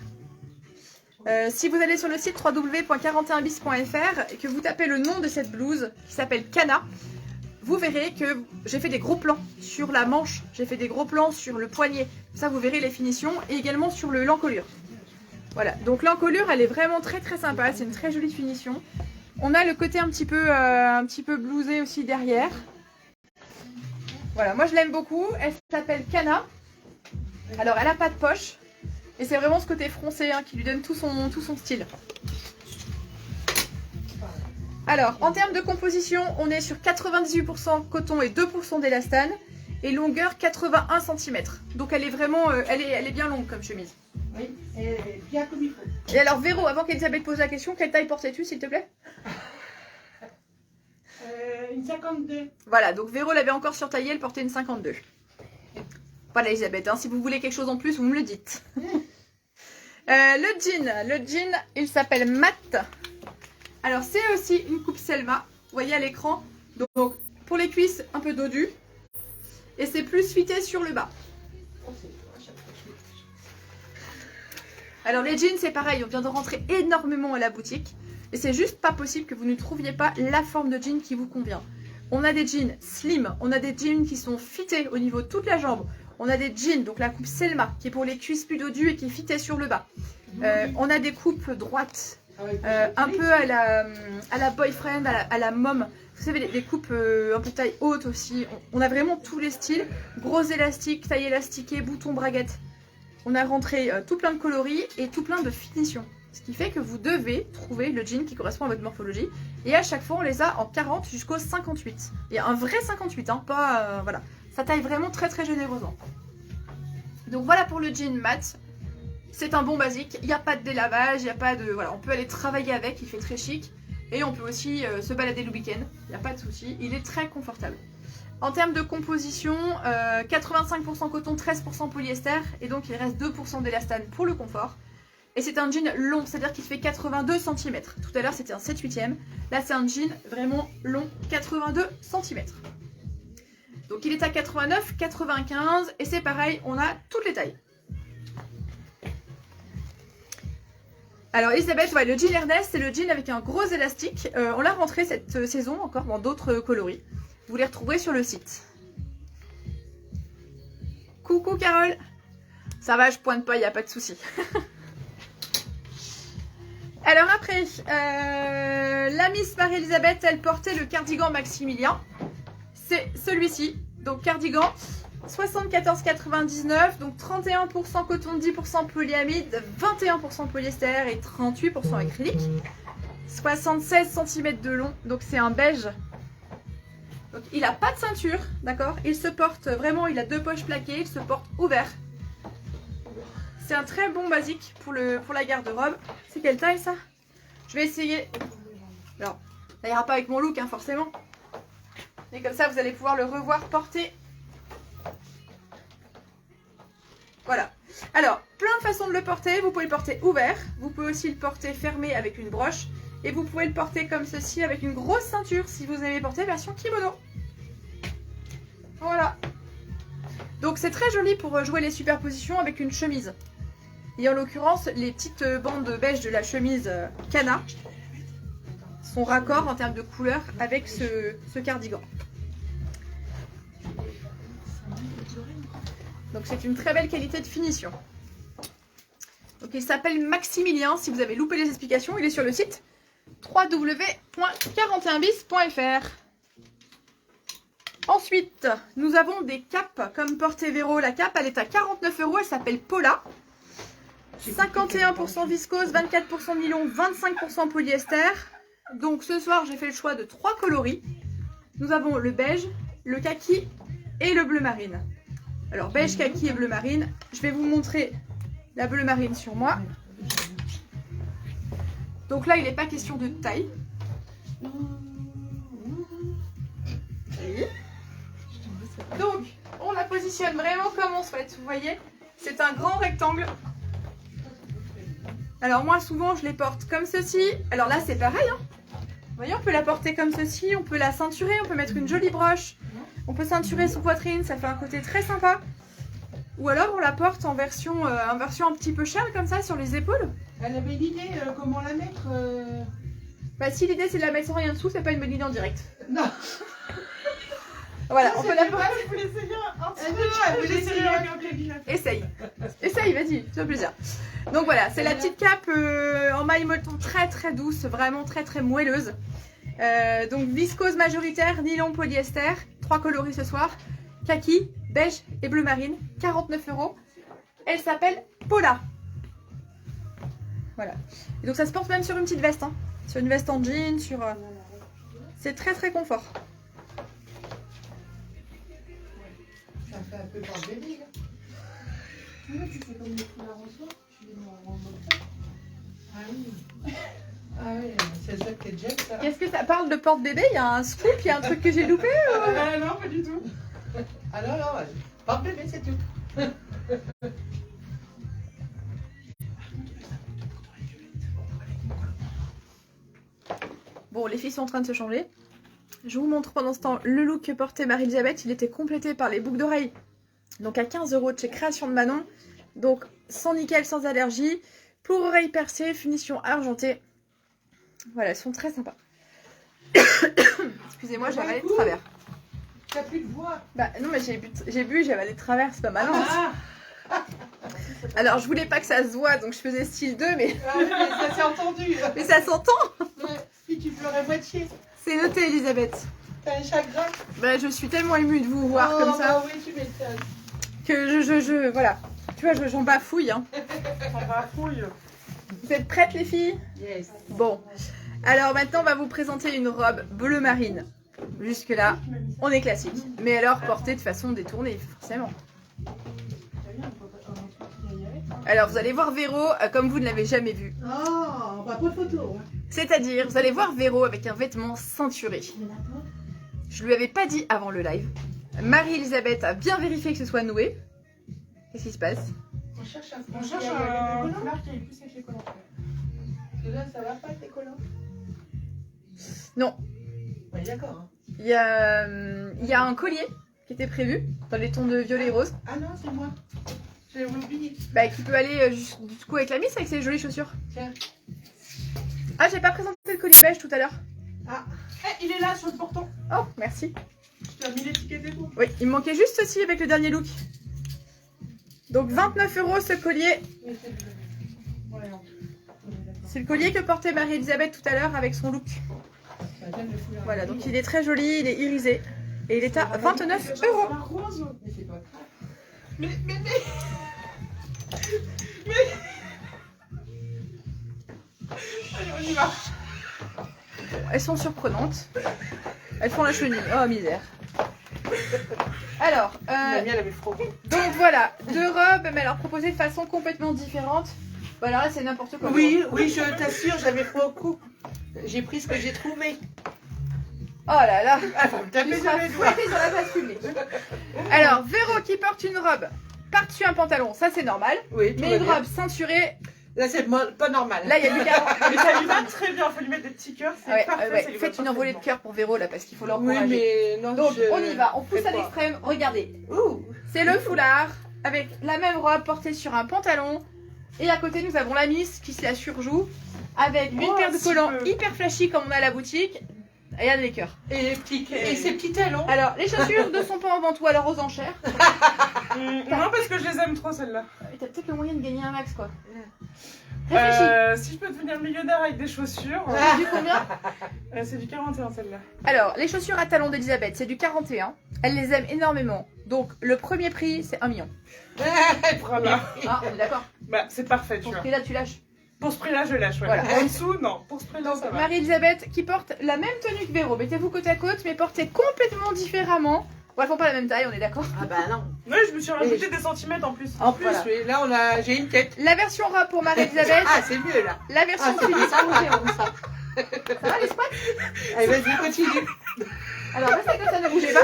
Si vous allez sur le site www.41bis.fr et que vous tapez le nom de cette blouse qui s'appelle Cana, vous verrez que j'ai fait des gros plans sur la manche, j'ai fait des gros plans sur le poignet. Ça, vous verrez les finitions et également sur l'encolure. Voilà, donc l'encolure, elle est vraiment très très sympa, c'est une très jolie finition. On a le côté un petit peu blousé aussi derrière. Voilà, moi je l'aime beaucoup. Elle s'appelle Cana. Alors elle n'a pas de poche. Et c'est vraiment ce côté froncé hein, qui lui donne tout son style. Alors en termes de composition, on est sur 98% coton et 2% d'élastane. Et longueur 81 cm. Donc elle est vraiment, elle est bien longue comme chemise. Oui, et bien comme il faut. Et alors Véro, avant qu'Elisabeth pose la question, quelle taille portais-tu s'il te plaît? Une 52. Voilà, donc Véro l'avait encore surtaillé, elle portait une 52. Voilà Elisabeth, hein, si vous voulez quelque chose en plus, vous me le dites. Le jean, il s'appelle Matt. Alors c'est aussi une coupe Selma, vous voyez à l'écran. Donc pour les cuisses, un peu dodu. Et c'est plus fité sur le bas. Alors les jeans c'est pareil, on vient de rentrer énormément à la boutique. Et c'est juste pas possible que vous ne trouviez pas la forme de jean qui vous convient. On a des jeans slim, on a des jeans qui sont fités au niveau de toute la jambe. On a des jeans, donc la coupe Selma, qui est pour les cuisses plus dodues et qui est fitée sur le bas. On a des coupes droites, un peu à la boyfriend, à la mom. Vous savez, des coupes un peu taille haute aussi. On a vraiment tous les styles. Gros élastiques, taille élastiquée, boutons, braguettes. On a rentré tout plein de coloris et tout plein de finitions. Ce qui fait que vous devez trouver le jean qui correspond à votre morphologie. Et à chaque fois, on les a en 40 jusqu'au 58. Et un vrai 58, hein, pas... voilà. Ça taille vraiment très très généreusement. Donc voilà pour le jean mat. C'est un bon basique. Il n'y a pas de délavage, il n'y a pas de... Voilà, on peut aller travailler avec, il fait très chic. Et on peut aussi se balader le week-end. Il n'y a pas de souci. Il est très confortable. En termes de composition, 85% coton, 13% polyester. Et donc il reste 2% d'élastane pour le confort. Et c'est un jean long, c'est-à-dire qu'il fait 82 cm. Tout à l'heure c'était un 7/8. Là c'est un jean vraiment long, 82 cm. Donc il est à 89, 95 et c'est pareil, on a toutes les tailles. Alors Elisabeth, ouais, le jean Ernest, c'est le jean avec un gros élastique. On l'a rentré cette saison encore dans d'autres coloris. Vous les retrouverez sur le site. Coucou Carole. Ça va, je pointe pas, il n'y a pas de souci. Alors après, la Miss Marie-Elisabeth, elle portait le cardigan Maximilien. C'est celui-ci. Donc cardigan 74,99. Donc 31% coton, 10% polyamide, 21% polyester et 38% acrylique. 76 cm de long. Donc c'est un beige. Donc il n'a pas de ceinture, d'accord? Il se porte vraiment, il a 2 poches plaquées, il se porte ouvert. C'est un très bon basique pour la garde-robe. C'est quelle taille ça? Je vais essayer. Alors, ça ira pas avec mon look, hein, forcément. Mais comme ça, vous allez pouvoir le revoir porter. Voilà. Alors, plein de façons de le porter. Vous pouvez le porter ouvert. Vous pouvez aussi le porter fermé avec une broche. Et vous pouvez le porter comme ceci avec une grosse ceinture si vous aimez porter version kimono. Voilà. Donc c'est très joli pour jouer les superpositions avec une chemise. Et en l'occurrence, les petites bandes beige de la chemise Cana sont raccord en termes de couleur avec ce cardigan. Donc c'est une très belle qualité de finition. Donc il s'appelle Maximilien. Si vous avez loupé les explications, il est sur le site www.41bis.fr. Ensuite, nous avons des capes comme Porte-Véro. La cape, elle est à 49 €. Elle s'appelle Paula. 51% viscose, 24% nylon, 25% polyester. Donc ce soir, j'ai fait le choix de 3 coloris. Nous avons le beige, le kaki et le bleu marine. Alors beige, kaki et bleu marine. Je vais vous montrer la bleu marine sur moi. Donc là, il n'est pas question de taille. Donc, on la positionne vraiment comme on souhaite. Vous voyez, c'est un grand rectangle. Alors moi, souvent, je les porte comme ceci. Alors là, c'est pareil. Hein. Vous voyez, on peut la porter comme ceci. On peut la ceinturer. On peut mettre une jolie broche. On peut ceinturer son poitrine. Ça fait un côté très sympa. Ou alors, on la porte en version un petit peu châle, comme ça, sur les épaules. Elle avait l'idée comment la mettre Bah, si l'idée, c'est de la mettre sans rien dessous, c'est pas une bonne idée en direct. Non. Voilà, on peut la porter. Je voulais essayer un petit peu. Elle voulait essayer un peu. Essaye. Essaye, vas-y, fais plaisir. Donc voilà, c'est la petite cape en maille molleton très très douce, vraiment très très moelleuse. Donc viscose majoritaire, nylon polyester, 3 coloris ce soir. Kaki, beige et bleu marine, 49 €. Elle s'appelle Paula. Voilà. Et donc ça se porte même sur une petite veste, hein. Sur une veste en jean, sur... C'est très très confort. Ça fait un peu porte-bébé là. Tu fais comme les foulards en soie, tu les mets en mode ça. Ah oui. Ah oui, c'est ça que j'aime ça. Qu'est-ce que ça parle de porte-bébé? Il y a un scoop, il y a un truc que j'ai loupé Non, pas du tout. Ah non, non, porte-bébé, c'est tout. Bon, les filles sont en train de se changer. Je vous montre pendant ce temps le look que portait Marie-Elisabeth. Il était complété par les boucles d'oreilles. Donc à 15 € de chez Création de Manon. Donc sans nickel, sans allergie. Pour oreilles percées, finition argentée. Voilà, elles sont très sympas. Excusez-moi, j'ai avalé de travers. T'as plus de voix. Bah non, mais j'ai bu, j'ai avalé de travers, c'est pas malin. Ah. Alors je voulais pas que ça se voit, donc je faisais style 2, mais, Ah oui, mais ça s'est entendu. mais ça s'entend. Ouais. Puis tu pleurais moitié. C'est noté, Elisabeth. T'as un chagrin. Bah je suis tellement émue de vous voir comme ça. Bah oui, tu m'étonnes. Que voilà. Tu vois, j'en bafouille. Hein. On va fouille. Vous êtes prêtes les filles? Yes. Bon. Alors maintenant, on va vous présenter une robe bleu marine. Jusque là, on est classique. Mais alors portée de façon détournée, forcément. Alors vous allez voir Véro comme vous ne l'avez jamais vu. Oh, bah pas de photo. Hein. C'est-à-dire, vous allez voir Véro avec un vêtement ceinturé. Je lui avais pas dit avant le live. Marie-Elisabeth a bien vérifié que ce soit noué. Qu'est-ce qui se passe? On cherche un On cherche un un foulard qui est plus avec les collants. Parce que là, ça va pas tes collants. Non. Ouais, d'accord. Hein. Il y a un collier qui était prévu dans les tons de violet et rose. Ah non, c'est moi. J'avais oublié. Bah, qui peut aller du coup avec la miss avec ses jolies chaussures. Tiens. Ah, j'ai pas présenté le collier beige tout à l'heure. Il est là sur le portant. Oh, merci. Je t'ai mis l'étiquette et tout. Oui, il me manquait juste ceci avec le dernier look. Donc 29 € ce collier. Ouais, non. C'est le collier que portait Marie-Elisabeth tout à l'heure avec son look. Voilà, donc il est très joli, il est irisé. Et il est à 29 €. La rose. Mais c'est pas grave. Mais. Allez, on y va. Elles sont surprenantes. Elles font la chenille. Oh, misère. Alors, Mamie, elle avait froid. donc voilà, deux robes, mais alors proposées de façon complètement différente. Voilà, là c'est n'importe quoi. Oui, oui, je t'assure, j'avais froid au cou. J'ai pris ce que j'ai trouvé. Oh là là. Ah, va me Tu taper seras sur les doigts. fouettée sur la place publique. Alors, Véro qui porte une robe par-dessus un pantalon, ça c'est normal. Oui, tout Mais va une bien. robe ceinturée, Là, c'est pas normal. là il y a du 40. Mais ça lui va très bien, faut lui mettre des petits cœurs, c'est Ouais, parfait. ouais. ça lui va Faites une envolée de parfaitement. cœur pour Véro là parce qu'il faut Oui, l'encourager. mais non, Donc je- on y va, on pousse fais à pas. l'extrême. Regardez, Ouh. c'est le foulard avec la même robe portée sur un pantalon. Et à côté nous avons la Miss qui se la surjoue avec une Oh, paire de si collants peu. hyper flashy comme on a à la boutique. Regarde les cœurs. Et les petits, et ces petits talons. Alors les chaussures de son pan en ventoux alors aux enchères. Non, parce que je les aime trop celles-là. T'as peut-être le moyen de gagner un max quoi. Réfléchis. Si je peux devenir millionnaire avec des chaussures, C'est du combien? c'est du 41 celle-là. Alors, les chaussures à talons d'Elisabeth, c'est du 41. Elle les aime énormément. Donc, le premier prix, c'est 1 million. Voilà. Ah, on est d'accord. Bah, c'est parfait, tu Pour ce vois. prix-là, tu lâches. Pour ce prix-là, je lâche, ouais. Voilà. En dessous, non. Pour ce prix-là, ça va. Marie-Elisabeth qui porte la même tenue que Véro. Mettez-vous côte à côte, mais portez complètement différemment. Bon, elles font pas la même taille, on est d'accord. Ah bah non. Ouais, je me suis rajouté des centimètres en plus. En plus, Voilà. oui, là, j'ai une tête. La version robe pour Marie-Elisabeth. Ah, c'est mieux, là. La version Ah, c'est Philippe ça, pour Véro. ça. Ça va les squats? Allez, vas-y, continue. Alors, restez comme ça, ne bougez pas.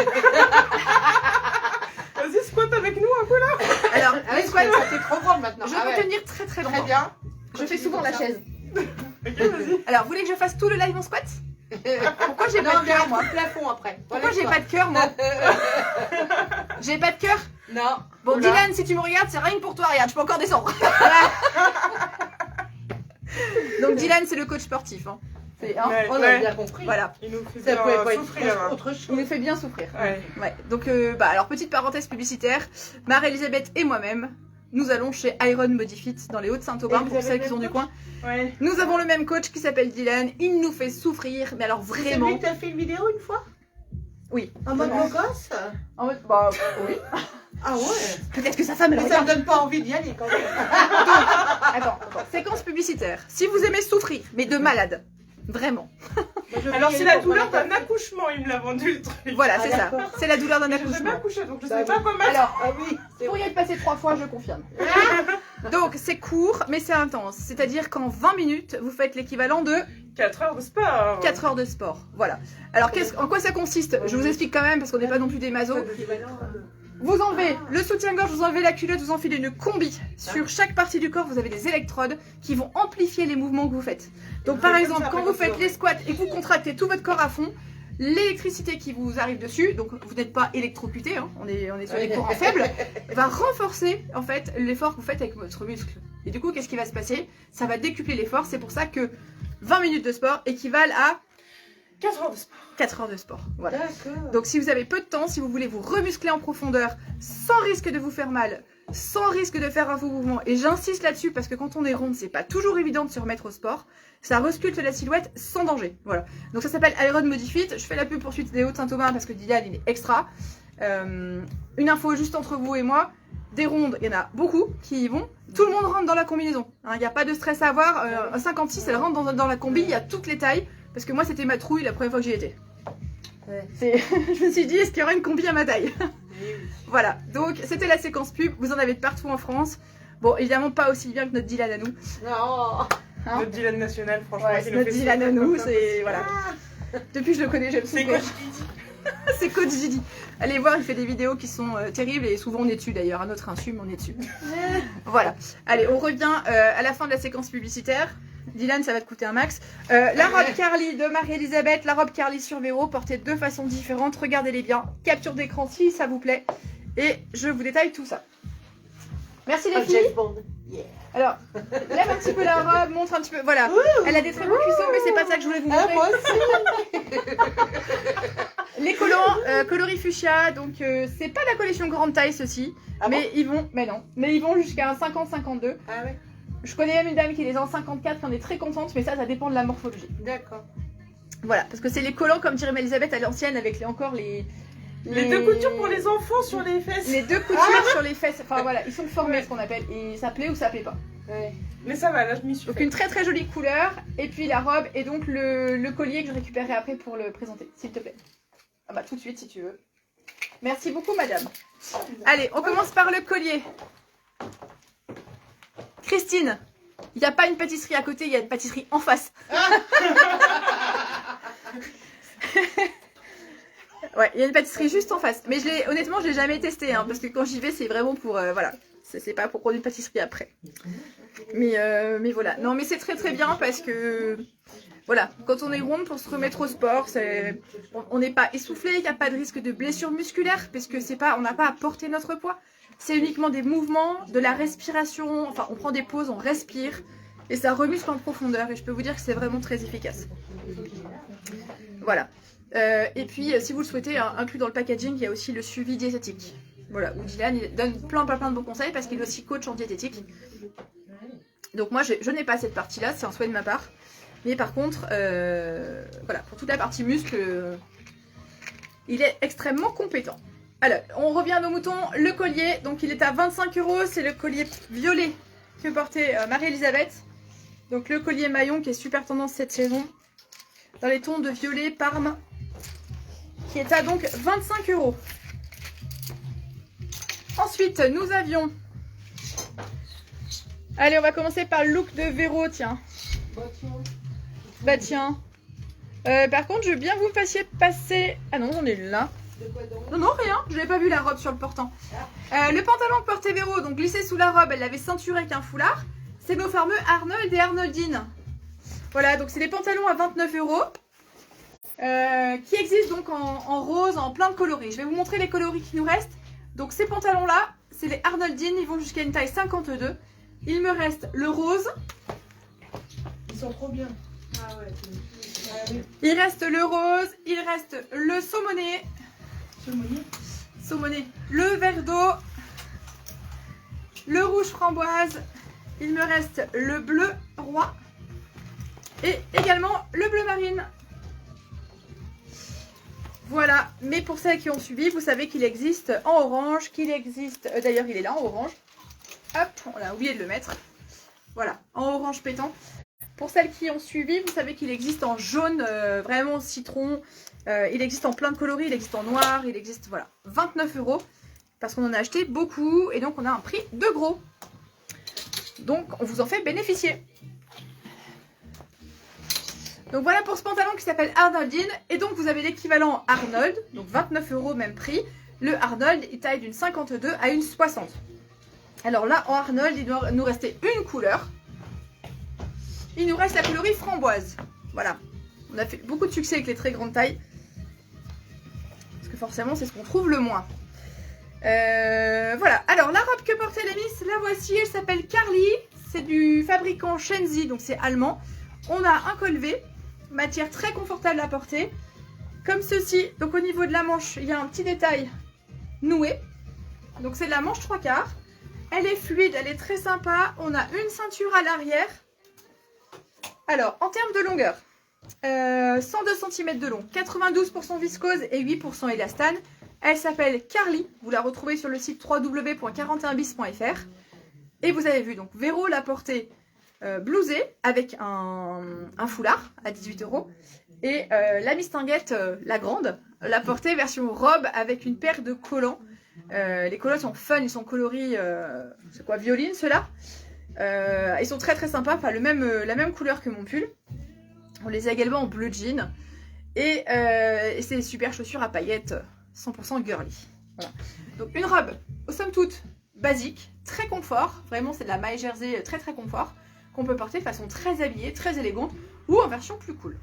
Vas-y, squat avec nous un peu là. Alors, Ah les oui, squats, ça fait trop grand maintenant. je Ah peux ouais. tenir très très Très longtemps. bien. Je fais souvent la chaise. Ok, vas-y. Alors, vous voulez que je fasse tout le live en squat? Pourquoi j'ai Non, pas de mais cœur, un moi? coup de plafond après. Pourquoi j'ai pas de cœur, moi? J'ai pas de cœur? Non. Bon, Oula. Dylan, si tu me regardes, c'est rien que pour toi, regarde, je peux encore descendre. Donc, Dylan, c'est le coach sportif. Hein. Hein, Ouais, On a ouais. bien compris. voilà, Il nous fait Ça bien pouvait pas souffrir. hein. être autre il chose. nous fait bien souffrir. Ouais. Ouais. Donc, alors, petite parenthèse publicitaire. Marie-Elisabeth et moi-même, nous allons chez Iron Body Fit dans les Hauts-de-Saint-Aubin, Et vous pour avez celles le qui sont même du coach coin. Ouais. Nous avons le même coach qui s'appelle Dylan. Il nous fait souffrir, mais alors C'est vraiment. lui que t'as fait une vidéo une fois Oui. En mode beau gosse En mode, bah, oui. Ah ouais. Peut-être que sa femme, elle Mais ça regarde. me donne pas envie d'y aller quand même. Attends, séquence publicitaire. Si vous aimez souffrir, mais de malade, vraiment. Alors, c'est la douleur d'un accouchement, il me l'a vendu le truc. Voilà, Ah, c'est ça. d'accord. C'est la douleur d'un J'ai jamais accouchement. accouché, donc je Bah sais pas oui. comment. Alors, Ah oui. vous pourriez le passer 3 fois, je confirme. Donc, c'est court, mais c'est intense. C'est-à-dire qu'en 20 minutes, vous faites l'équivalent de 4 heures de sport. 4 heures de sport. Voilà. Alors, en quoi ça consiste? Je vous explique quand même, parce qu'on n'est pas non plus des masos. Vous enlevez le soutien-gorge, vous enlevez la culotte, vous enfilez une combi. Sur chaque partie du corps, vous avez des électrodes qui vont amplifier les mouvements que vous faites. Donc, par Comme exemple, ça, quand après, vous faites les squats et que vous contractez tout votre corps à fond, l'électricité qui vous arrive dessus, donc vous n'êtes pas électrocuté, hein, on est sur des courants faibles, va renforcer en fait l'effort que vous faites avec votre muscle. Et du coup, qu'est-ce qui va se passer? Ça va décupler l'effort. C'est pour ça que 20 minutes de sport équivalent à 4 heures de sport. 4 heures de sport. Voilà. D'accord. Donc si vous avez peu de temps, si vous voulez vous remuscler en profondeur, sans risque de vous faire mal, sans risque de faire un faux mouvement, et j'insiste là-dessus parce que quand on est ronde, c'est pas toujours évident de se remettre au sport, ça resculpte la silhouette sans danger. Voilà. Donc ça s'appelle Iron Body Fit. Je fais la pub pour suite des Hauts-de-Saint-Aubin parce que Dylan il est extra. Une info juste entre vous et moi. Des rondes, il y en a beaucoup qui y vont. Tout le monde rentre dans la combinaison. Il n'y a pas de stress à avoir. Un 56, elle rentre dans la combi, il y a toutes les tailles. Parce que moi, c'était ma trouille la première fois que j'y étais. Ouais. Je me suis dit, est-ce qu'il y aura une combi à ma taille? Voilà, donc c'était la séquence pub. Vous en avez de partout en France. Bon, évidemment, pas aussi bien que notre Dylan à nous. Non. Hein Notre Dylan national, franchement. Ouais, qui c'est nous notre fait Dylan à souffrir nous. comme ça. C'est. Voilà. Depuis que je le connais, j'aime son C'est coach. coach Didi. C'est coach Didi. Allez voir, il fait des vidéos qui sont terribles et souvent on est dessus d'ailleurs. À notre insu, mais on est dessus. Voilà. Allez, on revient à la fin de la séquence publicitaire. Dylan, ça va te coûter un max. La robe Carly de Marie-Elisabeth, la robe Carly sur Véro, portée de façon différente. Regardez-les bien. Capture d'écran si ça vous plaît. Et je vous détaille tout ça. Merci les Ah, filles. James Bond. Yeah. Alors, lève un petit peu la robe, montre un petit peu. Voilà, elle a des très beaux cuissons, mais c'est pas ça que je voulais vous Ah, montrer. moi aussi. Les collants, coloris fuchsia, donc c'est pas la collection grande taille ceci, Ah mais ils vont, mais ils vont jusqu'à un 50-52. Ah ouais. Je connais même une dame qui les a en 54, qui en est très contente, mais ça dépend de la morphologie. D'accord. Voilà, parce que c'est les collants, comme dirait Elisabeth à l'ancienne, avec Les deux coutures pour les enfants sur les fesses. les deux coutures sur les fesses. Enfin voilà, ils sont formés, ce qu'on appelle, et ça plaît ou ça plaît pas. Ouais. Mais ça va, là je m'y suis Donc fait. une très très jolie couleur, et puis la robe, et donc le collier que je récupérerai après pour le présenter, s'il te plaît. Ah bah tout de suite si tu veux. Merci beaucoup madame. Allez, on commence par le collier. Christine, il n'y a pas une pâtisserie à côté, il y a une pâtisserie en face. Ouais, il y a une pâtisserie juste en face. Mais honnêtement, je l'ai jamais testé, hein, parce que quand j'y vais, c'est vraiment pour, voilà, c'est pas pour prendre une pâtisserie après. Mais voilà. Non, mais c'est très très bien parce que, voilà, quand on est ronde pour se remettre au sport, on n'est pas essoufflé, il n'y a pas de risque de blessure musculaire, parce que on n'a pas à porter notre poids. C'est uniquement des mouvements, de la respiration, enfin on prend des pauses, on respire, et ça remuscle en profondeur, et je peux vous dire que c'est vraiment très efficace. Voilà. Et puis, si vous le souhaitez, inclus dans le packaging, il y a aussi le suivi diététique. Voilà, où Dylan il donne plein de bons conseils parce qu'il est aussi coach en diététique. Donc moi, je n'ai pas cette partie-là, c'est un souhait de ma part. Mais par contre, voilà, pour toute la partie muscle, il est extrêmement compétent. Alors, on revient à nos moutons. Le collier, donc il est à 25 €. C'est le collier violet que portait Marie-Elisabeth. Donc le collier maillon qui est super tendance cette saison. Dans les tons de violet Parme. Qui est à donc 25 €. Ensuite, nous avions... Allez, on va commencer par le look de Véro, tiens. Bah tiens. Par contre, je veux bien que vous me fassiez passer... Ah non, j'en ai une là. Non, rien. Je n'avais pas vu la robe sur le portant. Le pantalon que portait Véro, donc glissé sous la robe, elle l'avait ceinturé avec un foulard. C'est nos fameux Arnold et Arnoldine. Voilà, donc c'est des pantalons à 29 €. Qui existent donc en rose, en plein de coloris. Je vais vous montrer les coloris qui nous restent. Donc ces pantalons-là, c'est les Arnoldine, ils vont jusqu'à une taille 52. Il me reste le rose. Ils sont trop bien. Ah ouais. Il reste le rose, il reste le saumoné. Saumoné. Le vert d'eau. Le rouge framboise. Il me reste le bleu roi. Et également le bleu marine. Voilà, mais pour celles qui ont suivi, vous savez qu'il existe en orange, qu'il existe... D'ailleurs, il est là en orange. Hop, on a oublié de le mettre. Voilà, en orange pétant. Pour celles qui ont suivi, vous savez qu'il existe en jaune, vraiment citron. Il existe en plein de coloris, il existe en noir, il existe, voilà, 29 €. Parce qu'on en a acheté beaucoup et donc on a un prix de gros. Donc, on vous en fait bénéficier. Donc voilà pour ce pantalon qui s'appelle Arnoldine. Et donc vous avez l'équivalent Arnold, donc 29 € même prix. Le Arnold, il taille d'une 52 à une 60. Alors là, en Arnold, il doit nous rester une couleur. Il nous reste la coloris framboise. Voilà. On a fait beaucoup de succès avec les très grandes tailles. Parce que forcément, c'est ce qu'on trouve le moins. Voilà. Alors, la robe que portait la Miss, la voici. Elle s'appelle Carly. C'est du fabricant Shenzi, donc c'est allemand. On a un col V. Matière très confortable à porter. Comme ceci. Donc, au niveau de la manche, il y a un petit détail noué. Donc, c'est de la manche 3/4. Elle est fluide, elle est très sympa. On a une ceinture à l'arrière. Alors, en termes de longueur, 102 cm de long, 92% viscose et 8% élastane. Elle s'appelle Carly. Vous la retrouvez sur le site www.41bis.fr. Et vous avez vu, donc Véro l'a portée blousée avec un foulard à 18 €. Et la mistinguette, la grande, l'a portée version robe avec une paire de collants. Les collants sont fun, ils sont coloris, c'est quoi, violine ceux-là. Ils sont très très sympas, enfin la même couleur que mon pull. On les a également en bleu jean. Et c'est des super chaussures à paillettes 100% girly. Voilà. Donc une robe, somme toute, basique, très confort. Vraiment c'est de la maille jersey très très confort. Qu'on peut porter de façon très habillée, très élégante. Ou en version plus cool.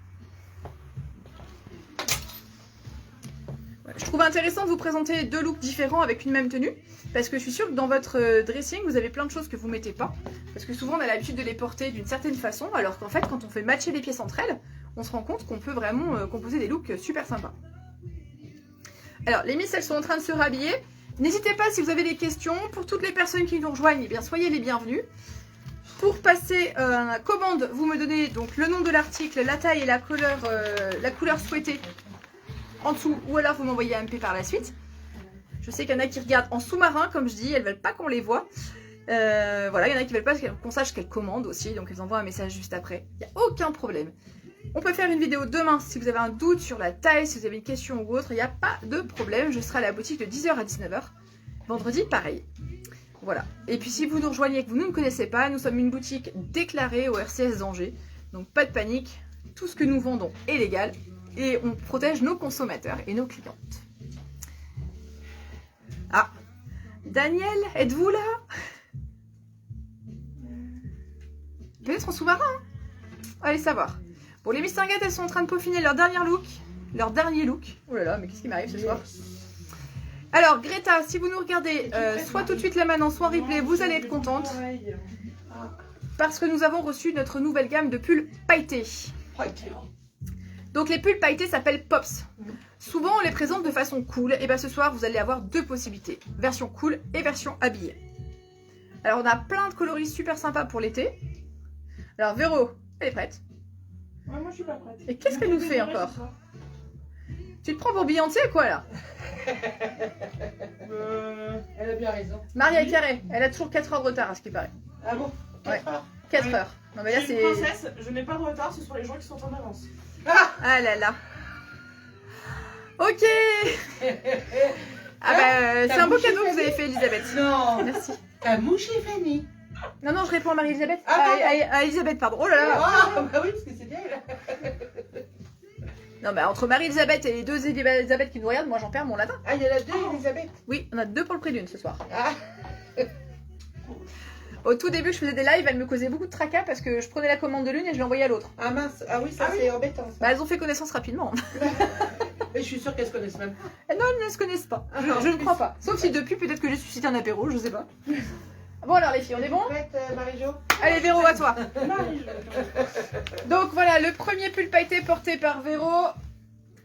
Je trouve intéressant de vous présenter 2 looks différents avec une même tenue, parce que je suis sûre que dans votre dressing, vous avez plein de choses que vous mettez pas, parce que souvent on a l'habitude de les porter d'une certaine façon, alors qu'en fait quand on fait matcher les pièces entre elles, on se rend compte qu'on peut vraiment composer des looks super sympas. Alors les miss, elles sont en train de se rhabiller. N'hésitez pas si vous avez des questions. Pour toutes les personnes qui nous rejoignent, eh bien soyez les bienvenus. Pour passer la commande, vous me donnez donc le nom de l'article, la taille et la couleur souhaitée en dessous, ou alors vous m'envoyez un MP par la suite. Je sais qu'il y en a qui regardent en sous-marin, comme je dis, elles veulent pas qu'on les voit. Voilà, il y en a qui veulent pas qu'on sache qu'elles commandent aussi, donc elles envoient un message juste après. Il n'y a aucun problème. On peut faire une vidéo demain si vous avez un doute sur la taille, si vous avez une question ou autre, il n'y a pas de problème. Je serai à la boutique de 10h à 19h. Vendredi, pareil. Voilà. Et puis si vous nous rejoignez et que vous ne nous connaissez pas, nous sommes une boutique déclarée au RCS d'Angers. Donc pas de panique, tout ce que nous vendons est légal et on protège nos consommateurs et nos clientes. Ah, Daniel, êtes-vous là? Peut-être en sous-marin, hein? Allez savoir. Bon, les mistinguettes, elles sont en train de peaufiner leur dernier look. Oh là là, mais qu'est-ce qui m'arrive ce soir? Alors, Greta, si vous nous regardez, soit tout de suite là maintenant, soit en replay, vous allez être contente. Parce que nous avons reçu notre nouvelle gamme de pulls pailletés. Donc les pulls pailletés s'appellent Pops. Souvent, on les présente de façon cool. Et bien ce soir, vous allez avoir 2 possibilités. Version cool et version habillée. Alors, on a plein de coloris super sympas pour l'été. Alors, Véro, elle est prête. Ouais, moi je suis pas prête. Et qu'est-ce qu'elle nous fait encore? Tu te prends pour Beyoncé quoi là? Elle a bien raison. Maria Carré, elle a toujours 4 heures de retard à ce qui paraît. Ah bon? 4 heures. 4 heures. Non mais là Je suis c'est... une princesse, je n'ai pas de retard, ce sont les gens qui sont en avance. Ah là là. Ok. Ah bah c'est un beau cadeau que vous avez fait Elisabeth. Non. Merci. T'as mouché Fanny. Non, je réponds à Marie-Elisabeth. Ah, À Elisabeth, pardon. Oh là là. Ah bah oui, parce que c'est bien là. Non mais entre Marie-Elisabeth et les 2 Elisabeth qui nous regardent, moi j'en perds mon latin. Ah, il y en a 2 Elisabeth. Oui, on a 2 pour le prix d'une ce soir. Ah. Au tout début, je faisais des lives, elles me causaient beaucoup de tracas parce que je prenais la commande de l'une et je l'envoyais à l'autre. Ah mince, ah oui, ça c'est embêtant ça. Bah elles ont fait connaissance rapidement. Mais je suis sûre qu'elles se connaissent même pas. Non, elles ne se connaissent pas. Ah, Je ne crois pas. Sauf si depuis, peut-être que j'ai suscité un apéro, je sais pas. Bon alors les filles, on est bon? Prête, Marie-Jo? Allez Véro, à toi. Marie, Donc voilà, le premier pull pailleté porté par Véro.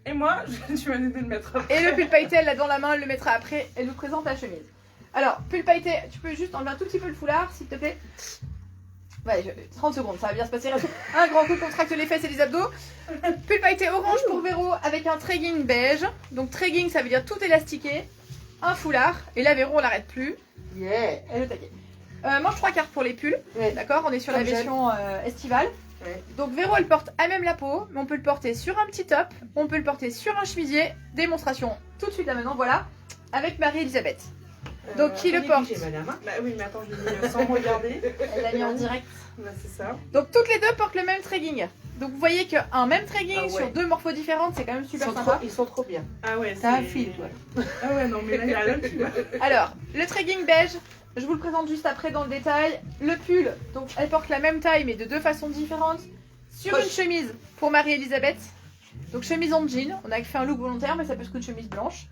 Et moi, tu m'as aidé de le mettre après. Et le pull pailleté, elle l'a dans la main, elle le mettra après. Elle nous présente la chemise. Alors, pull pailleté, tu peux juste enlever un tout petit peu le foulard, s'il te plaît. Ouais, 30 secondes, ça va bien se passer. Un grand coup, contracte les fesses et les abdos. Pull pailleté orange pour Véro avec un tracking beige. Donc tracking, ça veut dire tout élastiqué. Un foulard. Et là, Véro, on l'arrête plus. Yeah. Elle est au taquet. Manche 3/4 pour les pulls. Ouais. D'accord, on est sur Comme la version estivale. Ouais. Donc Véro, elle porte à même la peau, mais on peut le porter sur un petit top, on peut le porter sur un chemisier. Démonstration tout de suite là maintenant, voilà, avec Marie-Elisabeth. Donc qui le Fanny porte? Piché, madame, hein. Bah oui, mais attends, je l'ai mis sans me regarder. Elle l'a mis en direct. Bah c'est ça. Donc toutes les 2 portent le même tracking. Donc vous voyez qu'un même tracking Ah ouais. sur 2 morphos différentes, c'est quand même super Ils sont sympa. trop- Ils sont trop bien. Ah ouais, T'as un c'est- fil, toi. Ah ouais, non, mais là, il y a rien qui va. Alors, le tracking beige, je vous le présente juste après dans le détail. Le pull, donc elle porte la même taille mais de 2 façons différentes. Sur une chemise pour Marie-Elisabeth. Donc chemise en jean, on a fait un look volontaire mais ça peut se coudre chemise blanche.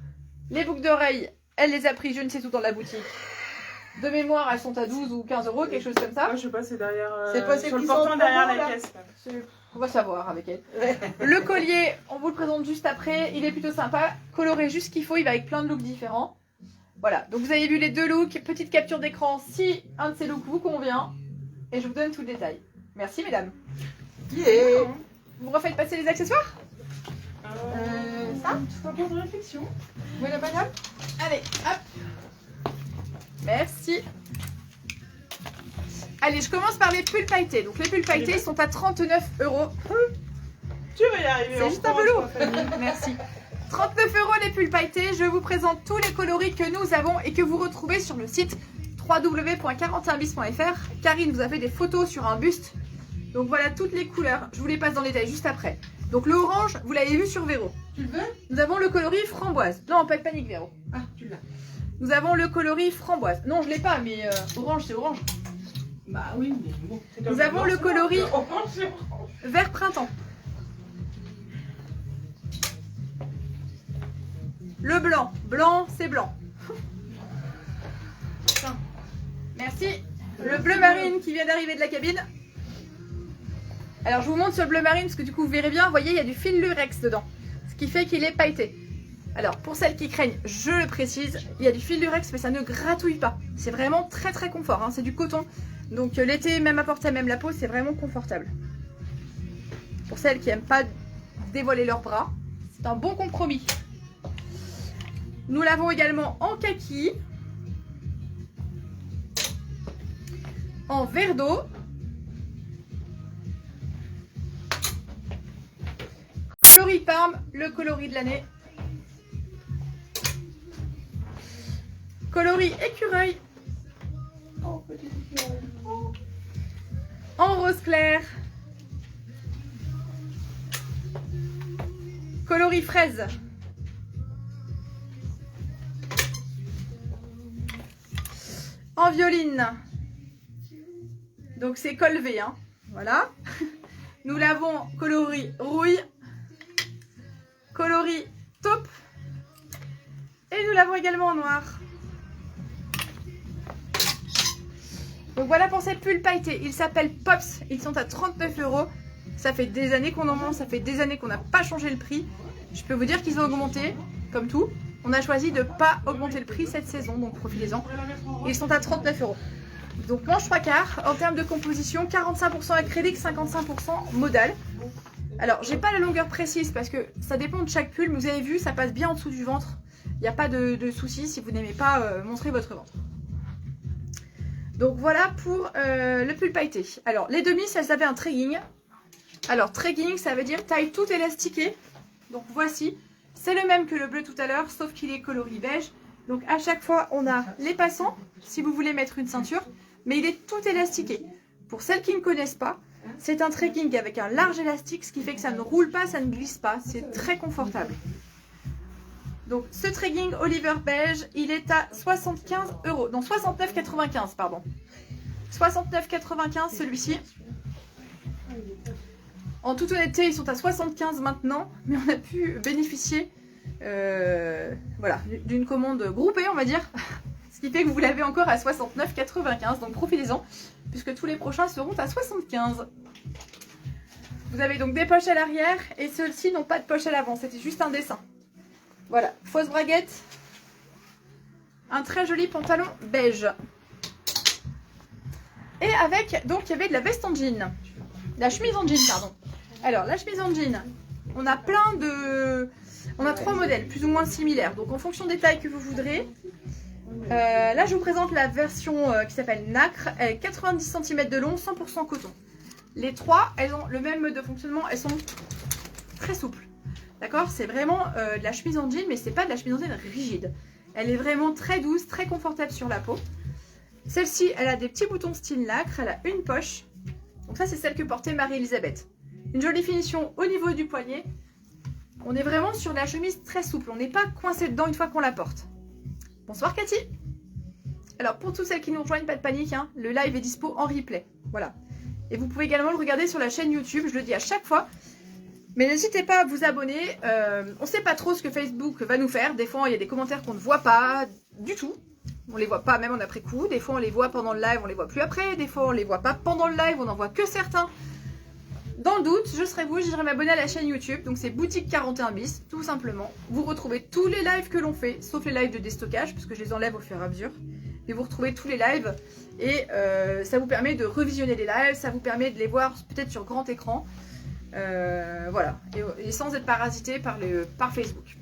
Les boucles d'oreilles, elle les a pris je ne sais où dans la boutique. De mémoire, elles sont à 12 ou 15 euros, quelque chose comme ça. Ah, je sais pas, c'est derrière. C'est pas celles sur le qui sont portant en derrière promo, la là. caisse. Là. On va savoir avec elle. Le collier, on vous le présente juste après. Il est plutôt sympa, coloré juste ce qu'il faut. Il va avec plein de looks différents. Voilà, donc vous avez vu les 2 looks. Petite capture d'écran si un de ces looks vous convient. Et je vous donne tout le détail. Merci mesdames. Yeah. Vous refaites passer les accessoires? Ça c'est un peu de réflexion. Vous voulez la bagnole? Allez, hop. Merci. Allez, je commence par les pulls pailletés. Donc les pulls pailletés, ils sont à 39 euros. Tu vas y arriver. C'est on juste un peu lourd. commence, Fanny. Merci. 39 euros les pulls pailletés. Je vous présente tous les coloris que nous avons et que vous retrouvez sur le site www.41bis.fr. Karine vous a fait des photos sur un buste. Donc voilà toutes les couleurs. Je vous les passe dans les détails juste après. Donc le orange, vous l'avez vu sur Véro. Tu le veux? Nous avons le coloris framboise. Non, pas de panique Véro. Ah, tu l'as. Nous avons le coloris framboise. Non, je l'ai pas, mais orange, c'est orange. Bah oui, mais bon. C'est comme Nous avons le coloris Orange, c'est orange. vert printemps. Le blanc. Blanc, c'est blanc. Tiens. Merci. Le bleu marine qui vient d'arriver de la cabine. Alors je vous montre sur le bleu marine parce que du coup vous verrez bien, vous voyez il y a du fil lurex dedans. Ce qui fait qu'il est pailleté. Alors pour celles qui craignent, je le précise, il y a du fil lurex mais ça ne gratouille pas. C'est vraiment très très confort, hein. C'est du coton. Donc l'été même à porter même la peau, c'est vraiment confortable. Pour celles qui n'aiment pas dévoiler leurs bras, c'est un bon compromis. Nous l'avons également en kaki. En verre d'eau. Coloris Parme, le coloris de l'année. Coloris écureuil. Oh, petit écureuil. Oh. En rose clair. Coloris fraise. En violine. Donc c'est col V, hein. Voilà. Nous l'avons coloris rouille. Coloris taupe. Et nous l'avons également en noir. Donc voilà pour ces pulls pailletés. Ils s'appellent Pops. Ils sont à 39 €. Ça fait des années qu'on en mange. Ça fait des années qu'on n'a pas changé le prix. Je peux vous dire qu'ils ont augmenté, comme tout. On a choisi de ne pas augmenter le prix cette saison. Donc profitez-en. Ils sont à 39 €. Donc manche 3/4. En termes de composition, 45% acrylique, 55% modal. Alors, j'ai pas la longueur précise parce que ça dépend de chaque pull. Mais vous avez vu, ça passe bien en dessous du ventre. Il n'y a pas de souci si vous n'aimez pas montrer votre ventre. Donc voilà pour le pull pailleté. Alors, les demi, elles avaient un tracking. Alors, tracking, ça veut dire taille tout élastiquée. Donc voici. C'est le même que le bleu tout à l'heure, sauf qu'il est coloris beige. Donc à chaque fois, on a les passants, si vous voulez mettre une ceinture. Mais il est tout élastiqué. Pour celles qui ne connaissent pas, c'est un trekking avec un large élastique, ce qui fait que ça ne roule pas, ça ne glisse pas. C'est très confortable. Donc ce trekking Oliver beige, il est à 75 €. Non, 69,95 pardon. 69,95 celui-ci. En toute honnêteté, ils sont à 75 maintenant, mais on a pu bénéficier voilà, d'une commande groupée, on va dire. Ce qui fait que vous l'avez encore à 69,95. Donc profitez-en, puisque tous les prochains seront à 75. Vous avez donc des poches à l'arrière, et ceux-ci n'ont pas de poche à l'avant. C'était juste un dessin. Voilà, fausse braguette. Un très joli pantalon beige. Et avec, donc il y avait de la veste en jean. La chemise en jean, pardon. Alors, la chemise en jean, on a plein de... On a 3 modèles, plus ou moins similaires. Donc, en fonction des tailles que vous voudrez. Là, je vous présente la version qui s'appelle Nacre. Elle est 90 cm de long, 100% coton. Les 3, elles ont le même mode de fonctionnement. Elles sont très souples. D'accord? C'est vraiment de la chemise en jean, mais c'est pas de la chemise en jean rigide. Elle est vraiment très douce, très confortable sur la peau. Celle-ci, elle a des petits boutons style nacre. Elle a une poche. Donc ça, c'est celle que portait Marie-Elisabeth. Une jolie finition au niveau du poignet. On est vraiment sur de la chemise très souple. On n'est pas coincé dedans une fois qu'on la porte. Bonsoir Cathy. Alors pour toutes celles qui nous rejoignent, pas de panique, hein, le live est dispo en replay. Voilà. Et vous pouvez également le regarder sur la chaîne YouTube, je le dis à chaque fois. Mais n'hésitez pas à vous abonner. On ne sait pas trop ce que Facebook va nous faire. Des fois, il y a des commentaires qu'on ne voit pas du tout. On les voit pas même en après coup. Des fois, on les voit pendant le live, on les voit plus après. Des fois, on les voit pas pendant le live, on n'en voit que certains. Dans le doute, je serai vous, j'irai m'abonner à la chaîne YouTube. Donc c'est Boutique 41 bis, tout simplement. Vous retrouvez tous les lives que l'on fait, sauf les lives de déstockage, parce que je les enlève au fur et à mesure. Mais vous retrouvez tous les lives et ça vous permet de revisionner les lives, ça vous permet de les voir peut-être sur grand écran. Voilà, et sans être parasité par Facebook.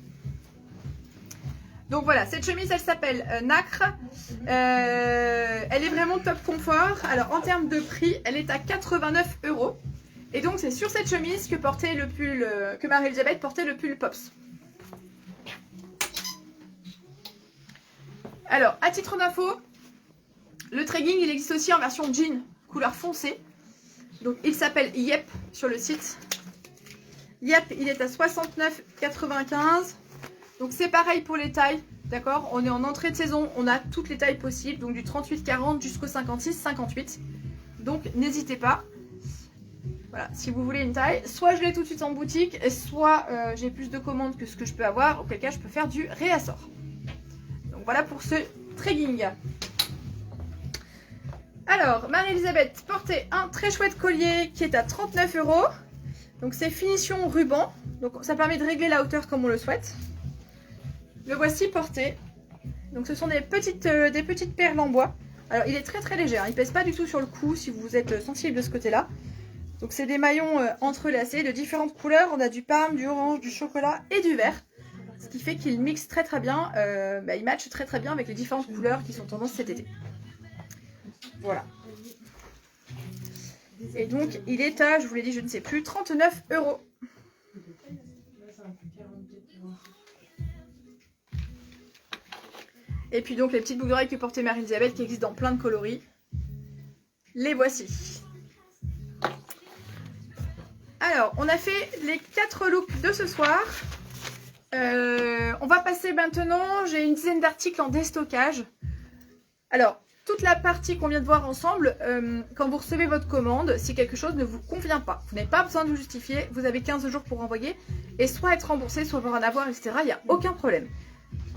Donc voilà, cette chemise, elle s'appelle Nacre. Elle est vraiment top confort. Alors en termes de prix, elle est à 89 €. Et donc c'est sur cette chemise que portait le pull, que Marie-Elisabeth portait le pull Pops. Alors, à titre d'info, le tracking, il existe aussi en version jean, couleur foncée. Donc il s'appelle Yep sur le site. Yep, il est à 69,95 €. Donc c'est pareil pour les tailles, d'accord? On est en entrée de saison, on a toutes les tailles possibles, donc du 38-40 jusqu'au 56-58. Donc n'hésitez pas. Voilà, si vous voulez une taille, soit je l'ai tout de suite en boutique, soit j'ai plus de commandes que ce que je peux avoir, auquel cas je peux faire du réassort. Donc voilà pour ce tregging. Alors, Marie-Elisabeth portait un très chouette collier qui est à 39 €. Donc c'est finition ruban, donc ça permet de régler la hauteur comme on le souhaite. Le voici porté. Donc ce sont des petites perles en bois. Alors il est très très léger, hein. Il pèse pas du tout sur le cou si vous êtes sensible de ce côté-là. Donc c'est des maillons entrelacés de différentes couleurs. On a du parme, du orange, du chocolat et du vert. Ce qui fait qu'il mixe très très bien, il match très très bien avec les différentes couleurs qui sont tendance cet été. Voilà. Et donc il est à, je vous l'ai dit, je ne sais plus, 39 €. Et puis donc les petites boucles d'oreilles que portait Marie-Elisabeth qui existent dans plein de coloris. Les voici. Alors, on a fait les 4 looks de ce soir. On va passer maintenant, j'ai une dizaine d'articles en déstockage. Alors, toute la partie qu'on vient de voir ensemble, quand vous recevez votre commande, si quelque chose ne vous convient pas, vous n'avez pas besoin de vous justifier, vous avez 15 jours pour envoyer, et soit être remboursé, soit avoir un avoir, etc. Il n'y a aucun problème.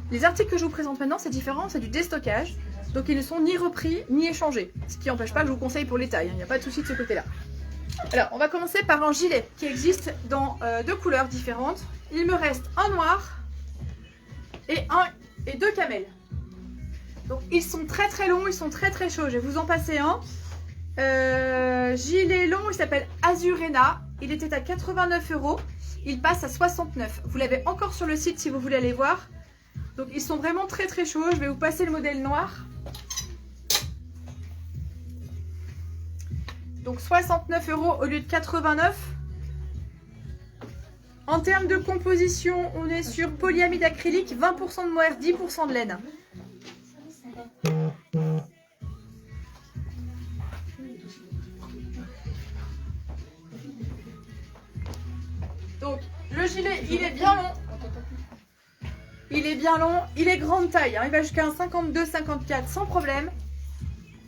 Les articles que je vous présente maintenant, c'est différent, c'est du déstockage, donc ils ne sont ni repris, ni échangés, ce qui n'empêche pas que je vous conseille pour les tailles, il n'y a pas de souci de ce côté-là. Alors, on va commencer par un gilet qui existe dans 2 couleurs différentes. Il me reste un noir et 2 camels. Donc, ils sont très très longs, ils sont très très chauds. Je vais vous en passer un. Gilet long, il s'appelle Azurena. Il était à 89 €. Il passe à 69. Vous l'avez encore sur le site si vous voulez aller voir. Donc, ils sont vraiment très très chauds. Je vais vous passer le modèle noir. Donc 69 € au lieu de 89. En termes de composition, on est sur polyamide acrylique, 20% de mohair, 10% de laine. Donc le gilet, il est bien long. Il est bien long, il est grande taille, hein. Il va jusqu'à un 52-54 sans problème.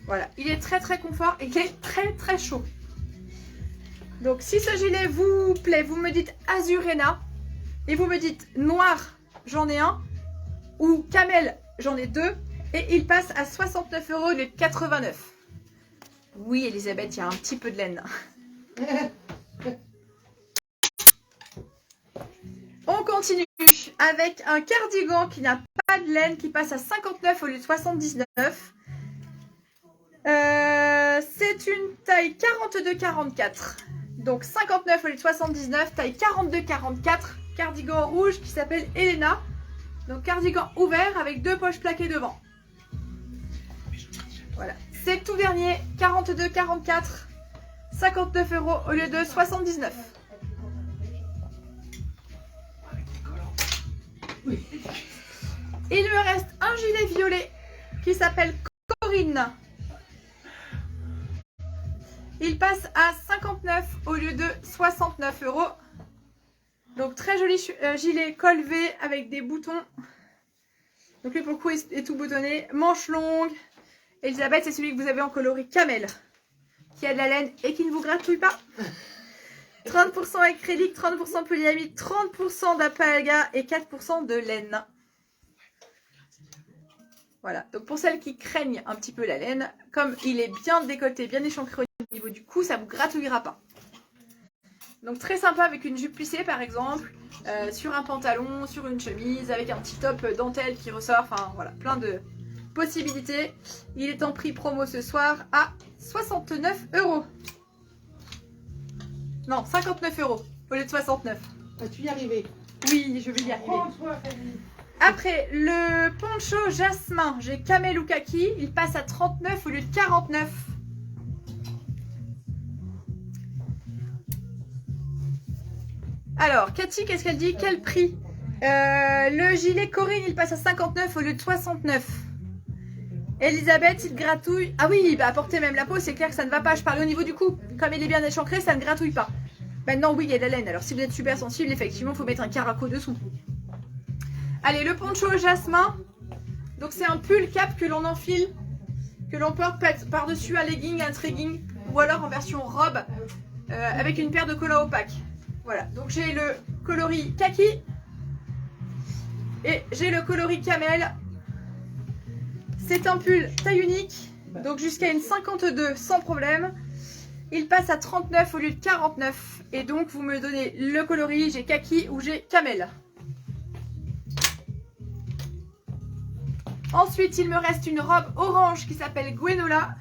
Voilà, il est très très confort et il est très très chaud. Donc si ce gilet vous plaît, vous me dites Azurena et vous me dites noir, j'en ai un, ou camel, j'en ai 2, et il passe à 69 € au lieu de 89. Oui, Elisabeth, il y a un petit peu de laine. On continue avec un cardigan qui n'a pas de laine, qui passe à 59 au lieu de 79. C'est une taille 42-44. Donc 59 au lieu de 79, taille 42-44. Cardigan rouge qui s'appelle Elena. Donc cardigan ouvert avec 2 poches plaquées devant. Voilà. C'est le tout dernier, 42-44. 59 € au lieu de 79. Il me reste un gilet violet qui s'appelle Corinne. Il passe à 59 au lieu de 69 €. Donc très joli gilet col V avec des boutons. Donc lui pour le coup est tout boutonné. Manche longue. Elisabeth, c'est celui que vous avez en coloris camel. Qui a de la laine et qui ne vous gratouille pas. 30% acrylique, 30% polyamide, 30% d'alpaga et 4% de laine. Voilà, donc pour celles qui craignent un petit peu la laine, comme il est bien décolleté, bien échancré au niveau du cou, ça ne vous gratouillera pas. Donc très sympa avec une jupe plissée par exemple, sur un pantalon, sur une chemise, avec un petit top dentelle qui ressort, enfin voilà, plein de possibilités. Il est en prix promo ce soir à 69 €. Non, 59 € au lieu de 69. Vas-tu y arriver? Oui, je vais y arriver. Prends-toi, Fanny. Après, le poncho jasmin, j'ai camel ou kaki, il passe à 39 au lieu de 49. Alors, Cathy, qu'est-ce qu'elle dit? Quel prix? Le gilet Corinne, il passe à 59 au lieu de 69. Elisabeth, il gratouille. Ah oui, bah porter même la peau, c'est clair que ça ne va pas. Je parlais au niveau du cou. Comme il est bien échancré, ça ne gratouille pas. Maintenant, oui, il y a de la laine. Alors, si vous êtes super sensible, effectivement, il faut mettre un caraco dessous. Allez, le poncho jasmin. Donc, c'est un pull cap que l'on enfile, que l'on porte par-dessus un legging, un tregging, ou alors en version robe. avec une paire de collants opaques. Voilà, donc j'ai le coloris kaki et j'ai le coloris camel. C'est un pull taille unique, donc jusqu'à une 52 sans problème. Il passe à 39 au lieu de 49. Et donc vous me donnez le coloris, j'ai kaki ou j'ai camel. Ensuite, il me reste une robe orange qui s'appelle Gwenola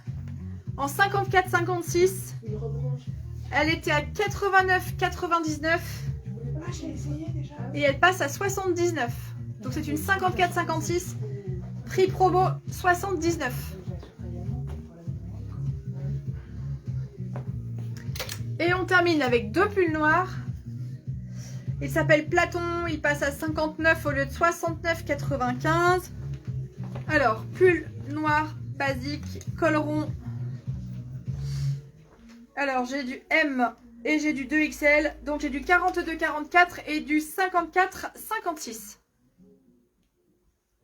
en 54-56. Une robe orange. Elle était à 89,99 Ah, j'ai essayé déjà. et elle passe à 79. Donc c'est une 54-56. Prix promo 79. Et on termine avec deux pulls noirs. Il s'appelle Platon, il passe à 59 au lieu de 69,95. Alors, pull noir basique, col rond. Alors, j'ai du M et j'ai du 2XL. Donc, j'ai du 42,44 et du 54,56.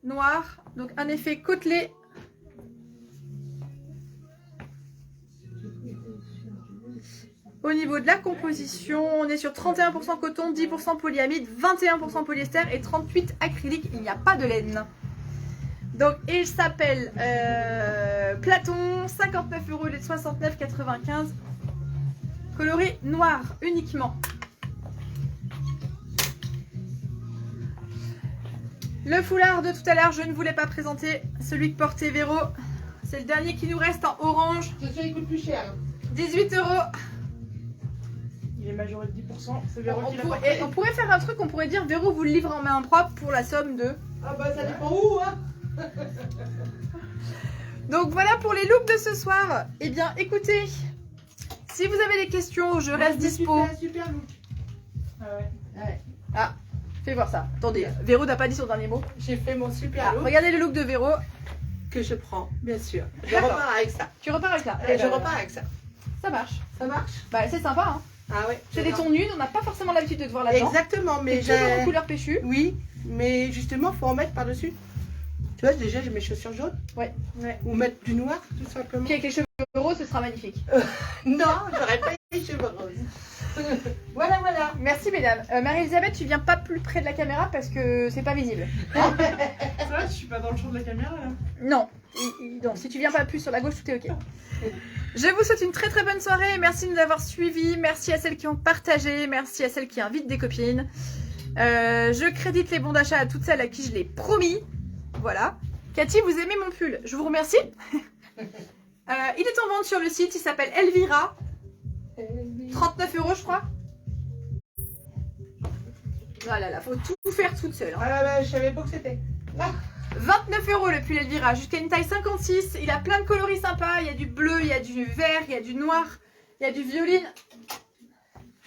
Noir, donc un effet côtelé. Au niveau de la composition, on est sur 31% coton, 10% polyamide, 21% polyester et 38% acrylique. Il n'y a pas de laine. Donc, il s'appelle Platon, 59 € au lieu de 69,95. Coloré noir uniquement. Le foulard de tout à l'heure, je ne voulais pas présenter. Celui que portait Véro. C'est le dernier qui nous reste en orange. Ce soir, il coûte plus cher. 18 €. Il est majoré de 10%. C'est Véro qui l'a Et porté. on pourrait faire un truc, on pourrait dire Véro vous le livre en main propre pour la somme de... Ah bah ça dépend où, hein. Donc voilà pour les looks de ce soir. Eh bien écoutez, si vous avez des questions, je reste dispo. C'est un super look. Ah ouais. Ouais. Ah, fais voir ça. Attendez, Véro n'a pas dit son dernier mot. J'ai fait mon super Ah, look regardez le look de Véro. que je prends, bien sûr. Je D'accord. repars avec ça. Tu repars avec ça. Et je repars avec ça. Ça marche. Ça marche? Bah c'est sympa hein. Ah ouais. C'est des j'adore. tons nudes, on n'a pas forcément l'habitude de te voir là-dedans. Exactement, mais C'est toujours en j'ai... couleur péchue. Oui, mais justement, faut en mettre par-dessus. Tu vois, déjà, j'ai mes chaussures jaunes. Ouais. Ou mettre du noir, tout simplement. Puis avec les cheveux roses, ce sera magnifique. Non, j'aurais pas les cheveux roses. Voilà, voilà. Merci mesdames. Marie-Elisabeth, tu viens pas plus près de la caméra parce que c'est pas visible. C'est vrai, je suis pas dans le champ de la caméra là. Non. Non, si tu viens pas plus sur la gauche, tout est ok. Je vous souhaite une très très bonne soirée. Merci de nous avoir suivis. Merci à celles qui ont partagé. Merci à celles qui invitent des copines. Je crédite les bons d'achat à toutes celles à qui je l'ai promis. Voilà. Cathy, vous aimez mon pull? Je vous remercie. Il est en vente sur le site. Il s'appelle Elvira. 39 € je crois. Voilà, là, faut tout faire toute seule. Hein. Ah bah, je savais pas que c'était. 29 € le pull Elvira, jusqu'à une taille 56. Il a plein de coloris sympas. Il y a du bleu, il y a du vert, il y a du noir, il y a du violine.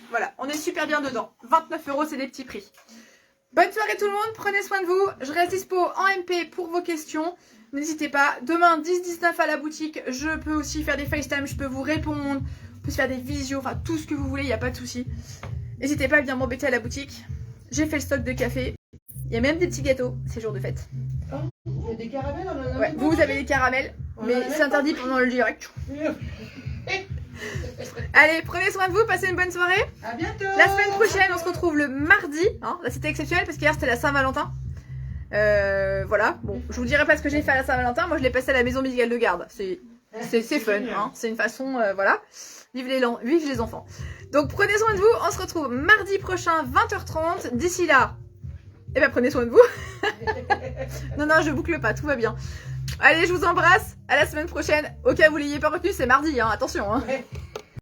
Voilà, on est super bien dedans. 29 €, c'est des petits prix. Bonne soirée tout le monde, prenez soin de vous. Je reste dispo en MP pour vos questions. N'hésitez pas. Demain, 10-19 à la boutique. Je peux aussi faire des FaceTime, je peux vous répondre. On peut se faire des visios, enfin tout ce que vous voulez, il n'y a pas de souci. N'hésitez pas à venir m'embêter à la boutique. J'ai fait le stock de café. Il y a même des petits gâteaux, c'est jour de fête. Il y a des caramels, on en a Ouais, même vous pas avez des caramels, On en a mais même c'est pas interdit pendant le direct. Allez, prenez soin de vous, passez une bonne soirée. À bientôt. La semaine prochaine, on se retrouve le mardi. Hein. Là, c'était exceptionnel parce qu'hier, c'était la Saint-Valentin. Voilà, bon, je vous dirai pas ce que j'ai fait à la Saint-Valentin. Moi, je l'ai passé à la maison musicale de garde. C'est fun, hein. C'est une façon, voilà. Vive les enfants. Donc, prenez soin de vous. On se retrouve mardi prochain, 20h30. D'ici là, eh ben, prenez soin de vous. Non, je boucle pas, tout va bien. Allez, je vous embrasse. À la semaine prochaine. Au cas où vous l'ayez pas retenu, c'est mardi, hein. Attention, hein.